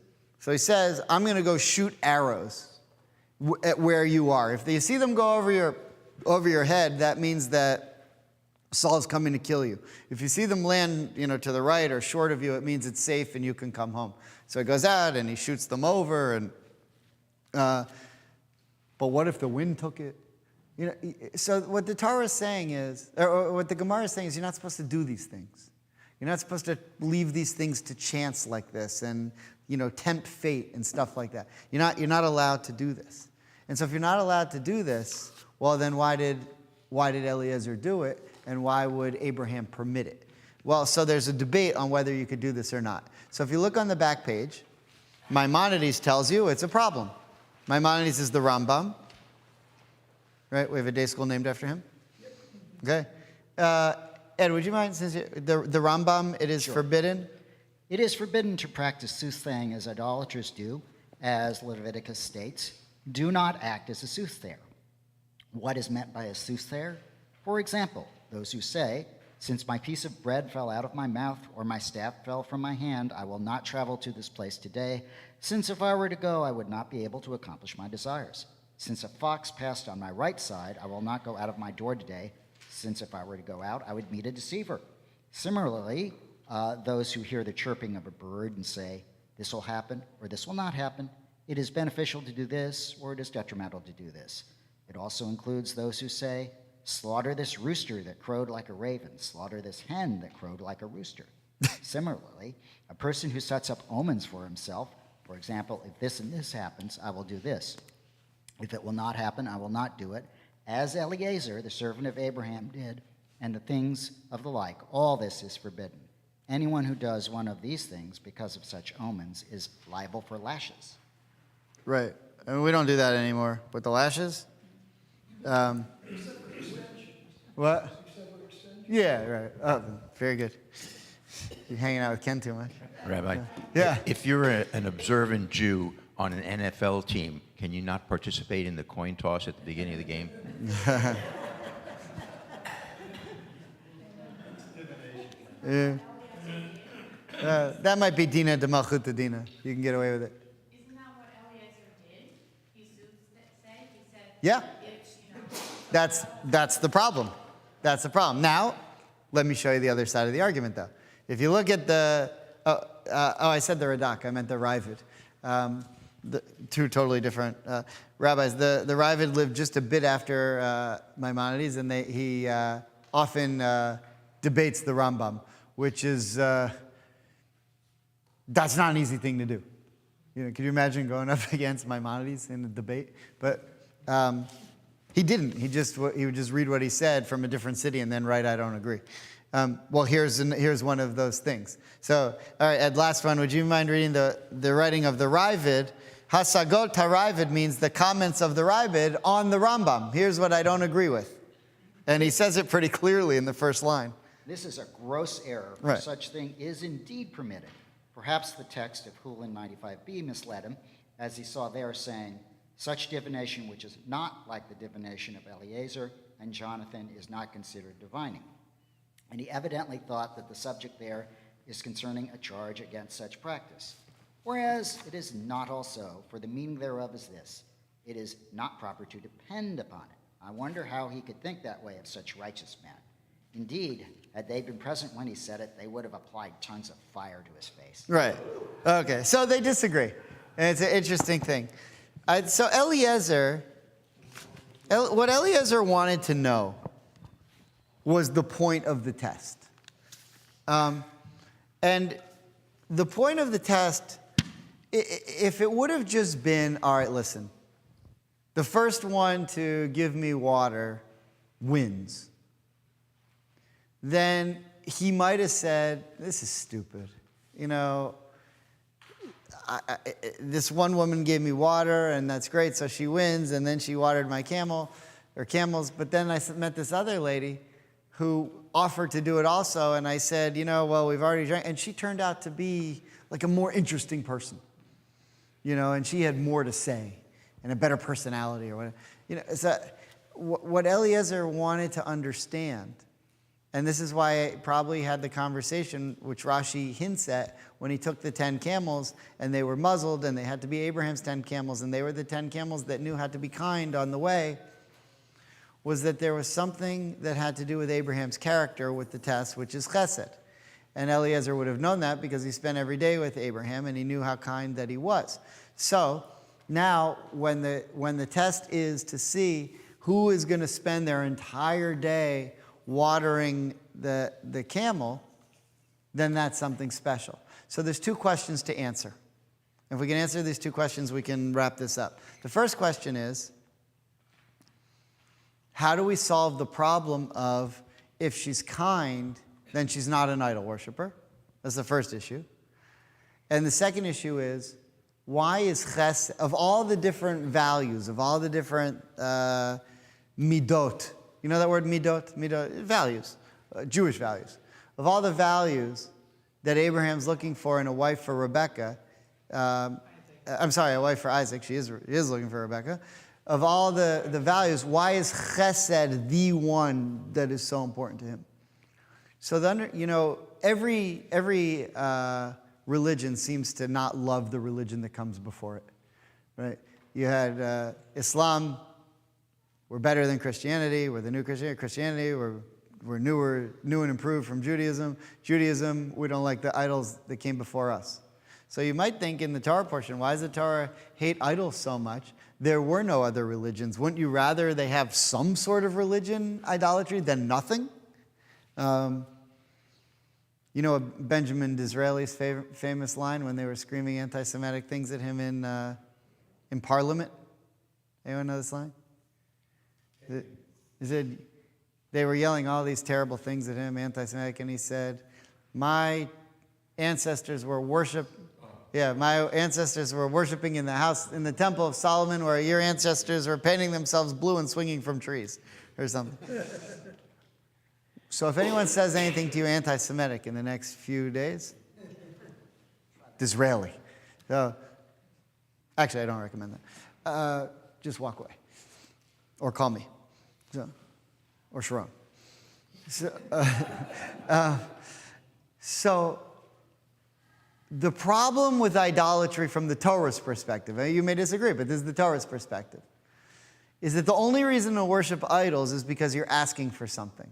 So he says, I'm going to go shoot arrows at where you are. If you see them go over your head, that means that Saul's coming to kill you. If you see them land, to the right or short of you, it means it's safe and you can come home. So he goes out and he shoots them over. And but what if the wind took it? So what the Torah is saying is, or what the Gemara is saying is, you're not supposed to do these things. You're not supposed to leave these things to chance like this and tempt fate and stuff like that. You're not allowed to do this. And so if you're not allowed to do this, well, then why did Eliezer do it, and why would Abraham permit it? Well, so there's a debate on whether you could do this or not. So if you look on the back page, Maimonides tells you it's a problem. Maimonides is the Rambam, right? We have a day school named after him. Okay. Ed, would you mind, since the Rambam, it is forbidden? It is forbidden to practice soothsaying as idolaters do, as Leviticus states. Do not act as a soothsayer. What is meant by a soothsayer? For example, those who say, since my piece of bread fell out of my mouth or my staff fell from my hand, I will not travel to this place today, since if I were to go, I would not be able to accomplish my desires. Since a fox passed on my right side, I will not go out of my door today, since if I were to go out, I would meet a deceiver. Similarly, those who hear the chirping of a bird and say, this will happen or this will not happen, it is beneficial to do this or it is detrimental to do this. It also includes those who say, slaughter this rooster that crowed like a raven, slaughter this hen that crowed like a rooster. Similarly, a person who sets up omens for himself, for example, if this and this happens, I will do this. If it will not happen, I will not do it, as Eliezer, the servant of Abraham, did, and the things of the like. All this is forbidden. Anyone who does one of these things because of such omens is liable for lashes. Right. I mean, we don't do that anymore. With the lashes? What? Yeah, right. Oh, very good. You're hanging out with Ken too much. Rabbi, Yeah. if you're an observant Jew on an NFL team, can you not participate in the coin toss at the beginning of the game? Yeah. That might be Dina de Malchuta Dina. You can get away with it. Isn't that what Eliezer did? He soothsayed. He said, Yeah. it's, That's the problem. That's the problem. Now, let me show you the other side of the argument, though. If you look at I said the Radak. I meant the Ravid. The two totally different rabbis. The Ravid lived just a bit after Maimonides, and he often debates the Rambam, which is that's not an easy thing to do. Can you imagine going up against Maimonides in a debate? But he didn't. He would just read what he said from a different city and then write, I don't agree. Well, here's one of those things. So, all right, Ed, last one. Would you mind reading the writing of the Ravid? Hasagot HaRavid means the comments of the Ravid on the Rambam. Here's what I don't agree with. And he says it pretty clearly in the first line. This is a gross error, for Right. such thing is indeed permitted. Perhaps the text of Hulin 95b misled him, as he saw there saying, such divination which is not like the divination of Eliezer and Jonathan is not considered divining. And he evidently thought that the subject there is concerning a charge against such practice. Whereas it is not also, for the meaning thereof is this, it is not proper to depend upon it. I wonder how he could think that way of such righteous men. Indeed, had they been present when he said it, they would have applied tons of fire to his face. Right. Okay. So they disagree. And it's an interesting thing. So Eliezer, what Eliezer wanted to know was the point of the test. And the point of the test, if it would have just been, all right, listen, the first one to give me water wins, then he might have said, this is stupid. You know, this one woman gave me water, and that's great, so she wins, and then she watered my camels. But then I met this other lady who offered to do it also, and I said, you know, well, we've already drank, and she turned out to be like a more interesting person, you know, and she had more to say and a better personality or whatever. You know, so what Eliezer wanted to understand, and this is why I probably had the conversation, which Rashi hints at, when he took the 10 camels and they were muzzled and they had to be Abraham's 10 camels and they were the 10 camels that knew how to be kind on the way, was that there was something that had to do with Abraham's character with the test, which is chesed. And Eliezer would have known that because he spent every day with Abraham and he knew how kind that he was. So now when the test is to see who is going to spend their entire day watering the camel, then that's something special. So there's two questions to answer. If we can answer these two questions, we can wrap this up. The first question is, how do we solve the problem of if she's kind, then she's not an idol worshiper? That's the first issue. And the second issue is, why is chesed, of all the different values, of all the different midot, you know that word midot? Midot, values, Jewish values. Of all the values that Abraham's looking for in a wife for Rebekah, I'm sorry, a wife for Isaac, he is looking for Rebekah. Of all the values, why is chesed the one that is so important to him? So every religion seems to not love the religion that comes before it, right? You had Islam, we're better than Christianity, we're the new Christianity, we're new and improved from Judaism. Judaism, we don't like the idols that came before us. So you might think in the Torah portion, why does the Torah hate idols so much? There were no other religions. Wouldn't you rather they have some sort of religion, idolatry, than nothing? You know Benjamin Disraeli's famous line when they were screaming anti-Semitic things at him in Parliament? Anyone know this line? He said, they were yelling all these terrible things at him, anti-Semitic, and he said, my ancestors were worshiping in the temple of Solomon, where your ancestors were painting themselves blue and swinging from trees, or something. So if anyone says anything to you anti-Semitic in the next few days, Disraeli. So, actually, I don't recommend that. Just walk away. Or call me. Or Sharon. So the problem with idolatry from the Torah's perspective, you may disagree, but this is the Torah's perspective, is that the only reason to worship idols is because you're asking for something.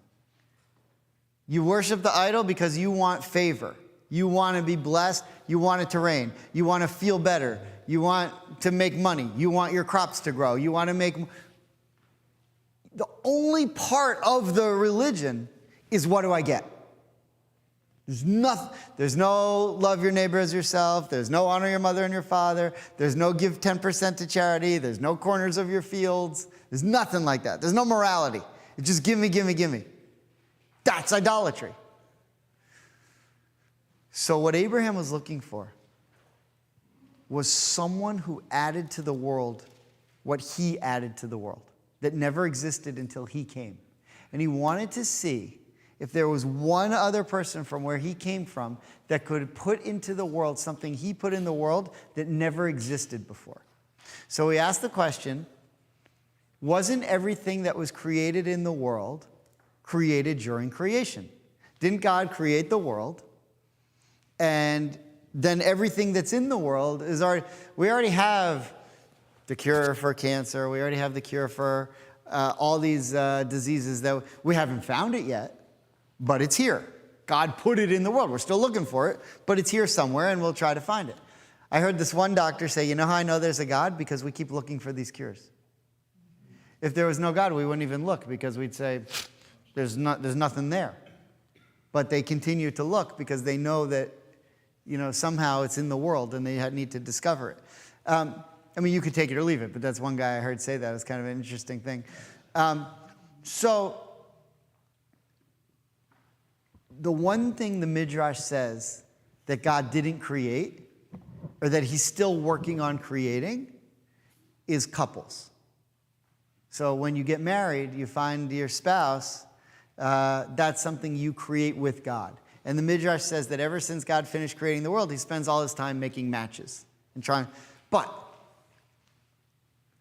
You worship the idol because you want favor. You want to be blessed. You want it to rain. You want to feel better. You want to make money. You want your crops to grow. You want to make... The only part of the religion is, what do I get? There's no love your neighbor as yourself. There's no honor your mother and your father. There's no give 10% to charity. There's no corners of your fields. There's nothing like that. There's no morality. It's just give me, give me, give me. That's idolatry. So what Abraham was looking for was someone who added to the world what he added to the world that never existed until he came. And he wanted to see if there was one other person from where he came from that could put into the world something he put in the world that never existed before. So he asked the question, wasn't everything that was created in the world created during creation? Didn't God create the world? And then everything that's in the world is we already have the cure for cancer. We already have the cure for all these diseases that we haven't found it yet, but it's here. God put it in the world. We're still looking for it, but it's here somewhere, and we'll try to find it. I heard this one doctor say, you know how I know there's a God? Because we keep looking for these cures. If there was no God, we wouldn't even look, because we'd say, there's nothing there. But they continue to look because they know that, somehow it's in the world and they need to discover it. I mean, you could take it or leave it, but that's one guy I heard say that. It was kind of an interesting thing. So the one thing the Midrash says that God didn't create, or that he's still working on creating, is couples. So when you get married, you find your spouse, that's something you create with God. And the Midrash says that ever since God finished creating the world, he spends all his time making matches and trying. But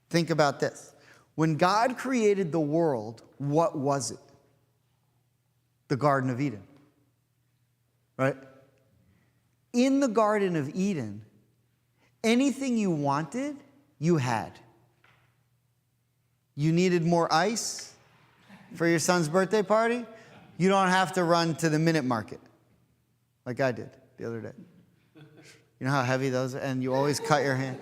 think about this. When God created the world, what was it? The Garden of Eden. Right? In the Garden of Eden, anything you wanted, you had. You needed more ice for your son's birthday party? You don't have to run to the Minute Market like I did the other day. You know how heavy those are? And you always cut your hand.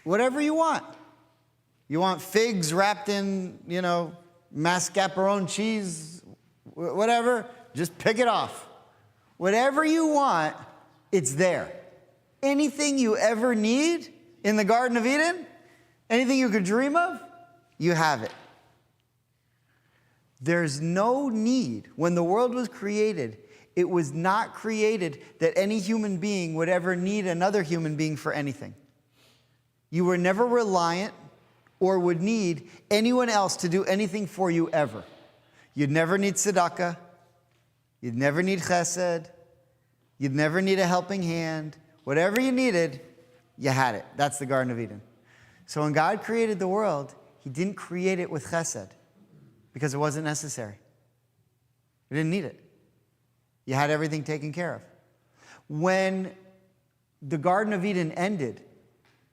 Whatever you want. You want figs wrapped in, mascarpone cheese, whatever, just pick it off. Whatever you want, it's there. Anything you ever need in the Garden of Eden, anything you could dream of, you have it. There's no need. When the world was created, it was not created that any human being would ever need another human being for anything. You were never reliant or would need anyone else to do anything for you ever. You'd never need tzedakah. You'd never need chesed. You'd never need a helping hand. Whatever you needed, you had it. That's the Garden of Eden. So when God created the world, he didn't create it with chesed because it wasn't necessary. You didn't need it. You had everything taken care of. When the Garden of Eden ended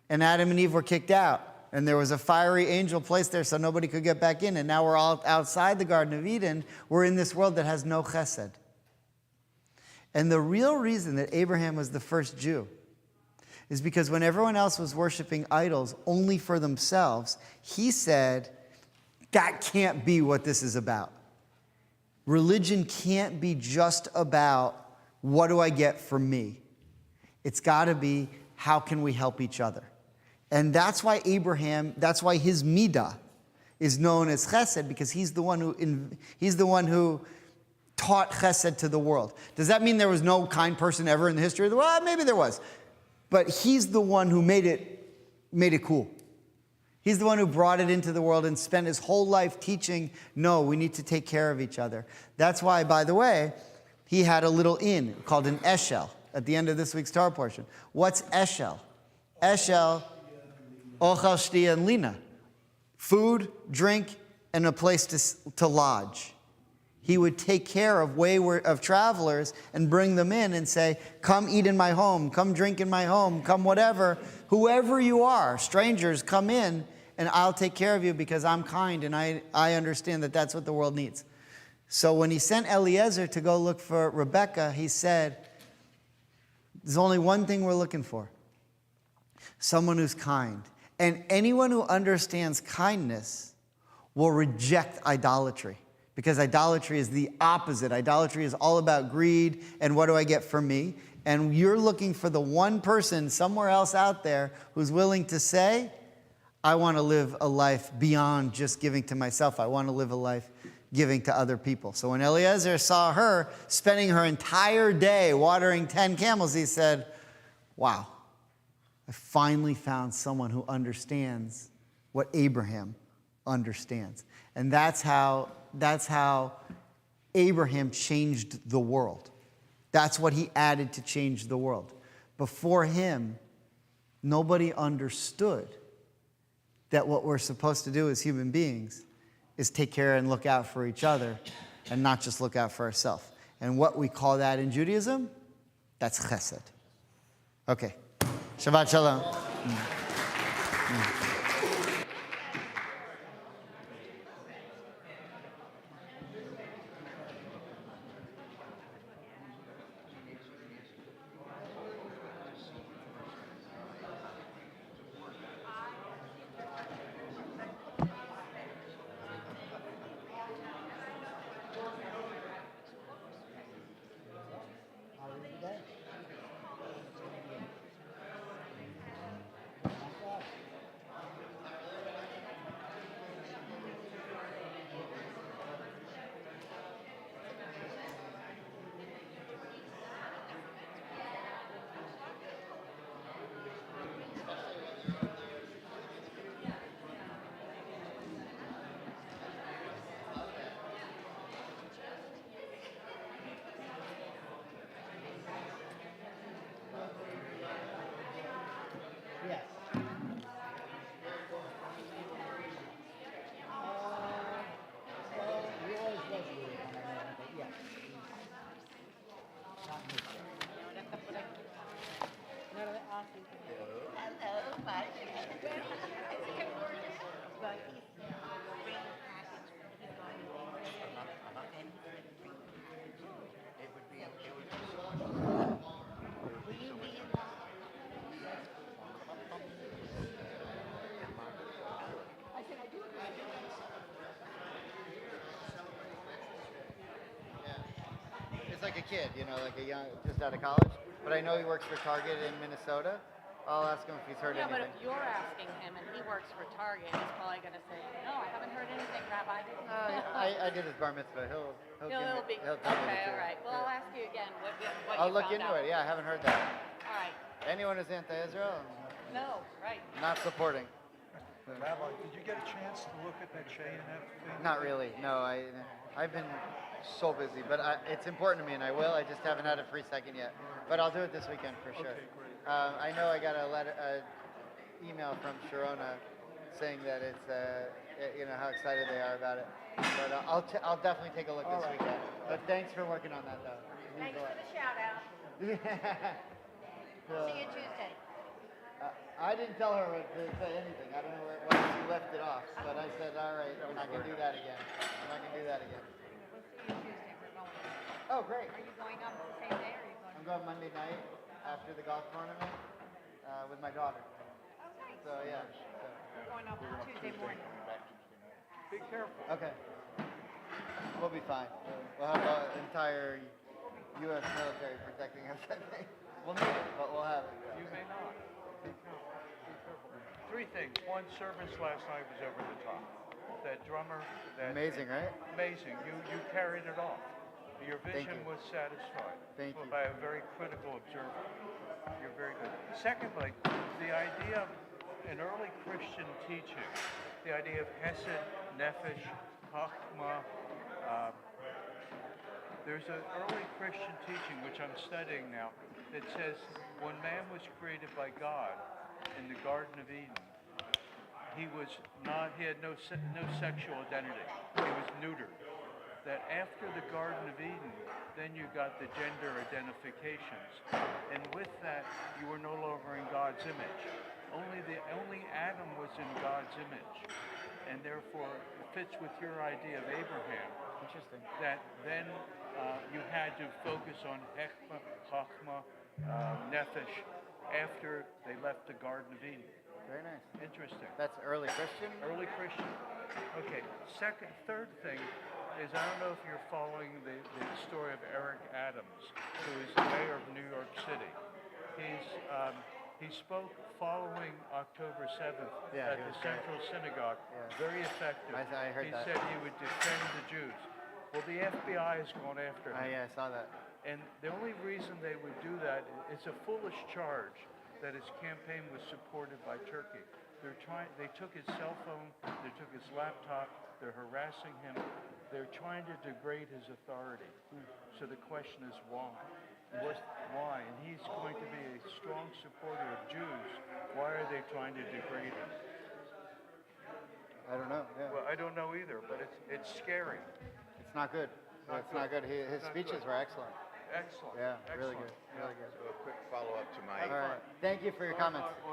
and Adam and Eve were kicked out, and there was a fiery angel placed there so nobody could get back in, and now we're all outside the Garden of Eden, we're in this world that has no chesed. And the real reason that Abraham was the first Jew is because when everyone else was worshiping idols only for themselves, he said, that can't be what this is about. Religion can't be just about what do I get from me. It's got to be how can we help each other. And that's why that's why his midah is known as chesed, because he's the one who taught chesed to the world. Does that mean there was no kind person ever in the history of the world? Well, maybe there was. But he's the one who made it cool. He's the one who brought it into the world and spent his whole life teaching, no, we need to take care of each other. That's why, by the way, he had a little inn called an eshel at the end of this week's Torah portion. What's eshel? Eshel, ochel, shtia, and lina. Food, drink, and a place to lodge. He would take care of travelers and bring them in and say, come eat in my home, come drink in my home, come whatever. Whoever you are, strangers, come in and I'll take care of you because I'm kind and I understand that that's what the world needs. So when he sent Eliezer to go look for Rebekah, he said, there's only one thing we're looking for. Someone who's kind. And anyone who understands kindness will reject idolatry. Because idolatry is the opposite. Idolatry is all about greed and what do I get from me? And you're looking for the one person somewhere else out there who's willing to say, I want to live a life beyond just giving to myself. I want to live a life giving to other people. So when Eliezer saw her spending her entire day watering 10 camels, he said, wow, I finally found someone who understands what Abraham understands. And that's how Abraham changed the world. That's what he added to change the world. Before him, nobody understood that what we're supposed to do as human beings is take care and look out for each other and not just look out for ourselves. And what we call that in Judaism, that's chesed. Okay. Shabbat shalom. It's like a kid, like a young, just out of college. But I know he works for Target in Minnesota. I'll ask him if he's heard Yeah, but anything. if you're asking him and he works for Target, he's probably going to say, no, I haven't heard anything, Rabbi. I did his bar mitzvah. He'll tell me Okay, the truth. all right. Well, I'll ask you again what I'll you look found into out. it. Yeah, I haven't heard that. All right. Anyone who's anti-Israel, No, right. not supporting. Rabbi, did you get a chance to look at that Cheyenne thing? Not really. No, I've been so busy, but it's important to me, and I will. I just haven't had a free second yet. But I'll do it this weekend for sure. Okay, great. I know I got a email from Sharona saying that it's how excited they are about it. But I'll definitely take a look this weekend. But thanks for working on that, though. Thanks for the shout out. See you Tuesday. I didn't tell her to say anything. I don't know why she left it off. But I said, all right, we're not going to do that again. We're not going to do that again. We'll see you Tuesday. We're going. Oh, great. Are you going up the same day or are you going? I'm going Monday night after the golf tournament with my daughter. Oh, nice. So, yeah. We're going up Tuesday morning. Be careful. Okay. We'll be fine. We'll have the entire U.S. military protecting us, I think. We'll need it, but we'll have it. You may not. Be careful. Be careful. Three things. One, service last night was over the top. That drummer. Amazing, right? Amazing. You carried it off. Your Thank vision you. was satisfied. Thank you. By a very critical observer. You're very good. Secondly, the idea of an early Christian teaching, the idea of Hesed, Nefesh, Chachma. There's an early Christian teaching, which I'm studying now, that says when man was created by God in the Garden of Eden, he had no sexual identity. He was neutered. That after the Garden of Eden, then you got the gender identifications. And with that, you were no longer in God's image. Only Adam was in God's image. And therefore, it fits with your idea of Abraham. Interesting. That then you had to focus on Hechma, Chachma, Nefesh after they left the Garden of Eden. Very nice. Interesting. That's early Christian? Early Christian. Okay. Third thing is I don't know if you're following the story of Eric Adams, who is the mayor of New York City. He spoke following October 7th Yeah, at he the was great. Central Synagogue. Yeah. Very effective. I heard he that. said he would defend the Jews. Well, the FBI is going after him. Yeah, I saw that. And the only reason they would do that, it's a foolish charge that his campaign was supported by Turkey. They took his cell phone, they took his laptop, they're harassing him. They're trying to degrade his authority. So the question is why? Why? And he's going to be a strong supporter of Jews. Why are they trying to degrade him? I don't know. Yeah. Well, I don't know either, but it's scary. It's not good. It's not good. His Not speeches good. were excellent. Excellent. Yeah, really Excellent. good. Really good. So a quick follow-up to my... All right. Thank you for your comments. Be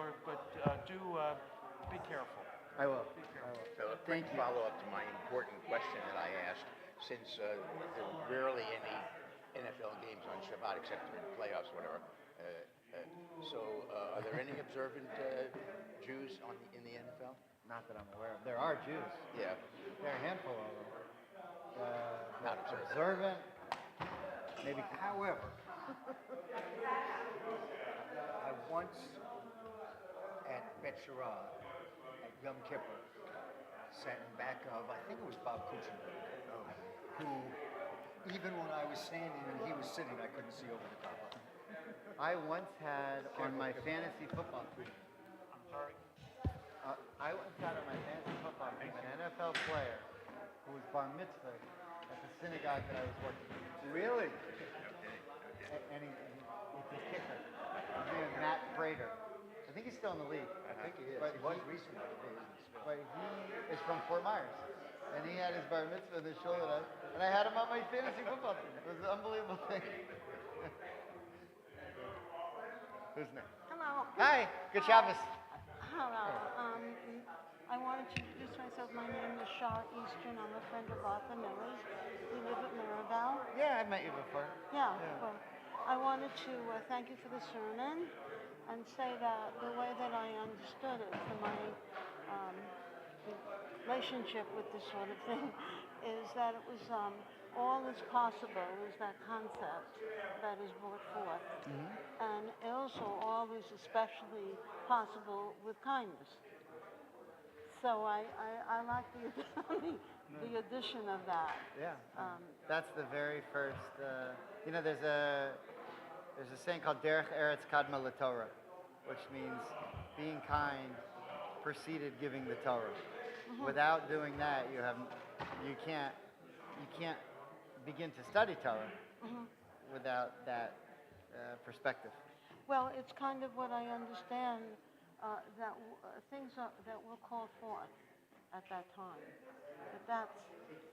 careful. I will. Be I careful. will. So a quick Thank you. follow-up to my important question that I asked, since there are rarely any NFL games on Shabbat except during the playoffs, whatever. Are there any observant Jews in the NFL? Not that I'm aware of. There are Jews. Yeah, There are a handful of them. not observant. Observant. Maybe. However, I once at Bet Shirah at Yom Kippur sat in back of, I think it was Bob Kuchenberg, who, even when I was standing and he was sitting, I couldn't see over the top of him. I once had on my fantasy football team. I'm sorry. I once had on my fantasy football team an NFL player who was bar mitzvah at the synagogue that I was working in. Really? And it's a kicker. His name is Matt Prater. I think he's still in the league. I think he is. But He was recently. He isn't still. But he is from Fort Myers. And he had his bar mitzvah this shoulder, and I had him on my fantasy football team. It was an unbelievable thing. Who's next? Hello. Hi, good Shabbos. Hello. I wanted to introduce myself. My name is Shar Eastern. I'm a friend of Arthur Miller's. We live at Mirabel. Yeah, I've met you before. Yeah. Well, I wanted to thank you for the sermon and say that the way that I understood it from my relationship with this sort of thing is that it was all is possible is that concept that is brought forth. And also all is especially possible with kindness. So I like the addition of that. Yeah, that's the very first. There's a saying called "Derech Eretz Kadma LaTorah," which means being kind preceded giving the Torah. Without doing that, you can't begin to study Torah without that perspective. Well, it's kind of what I understand that things that were called forth at that time.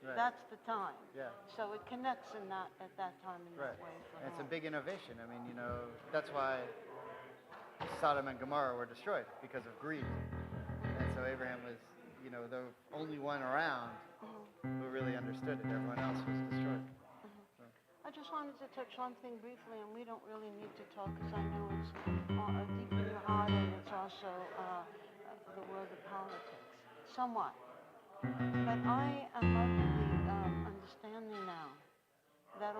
But that's the time. Yeah. So it connects in that at that time in Right. that way. For And it's a him. big innovation. I mean, that's why Sodom and Gomorrah were destroyed because of greed. And so Abraham was, the only one around who really understood it. Everyone else was destroyed. I just wanted to touch one thing briefly, and we don't really need to talk because I know it's deep in your heart and it's also the world of politics, somewhat. But I am of the understanding now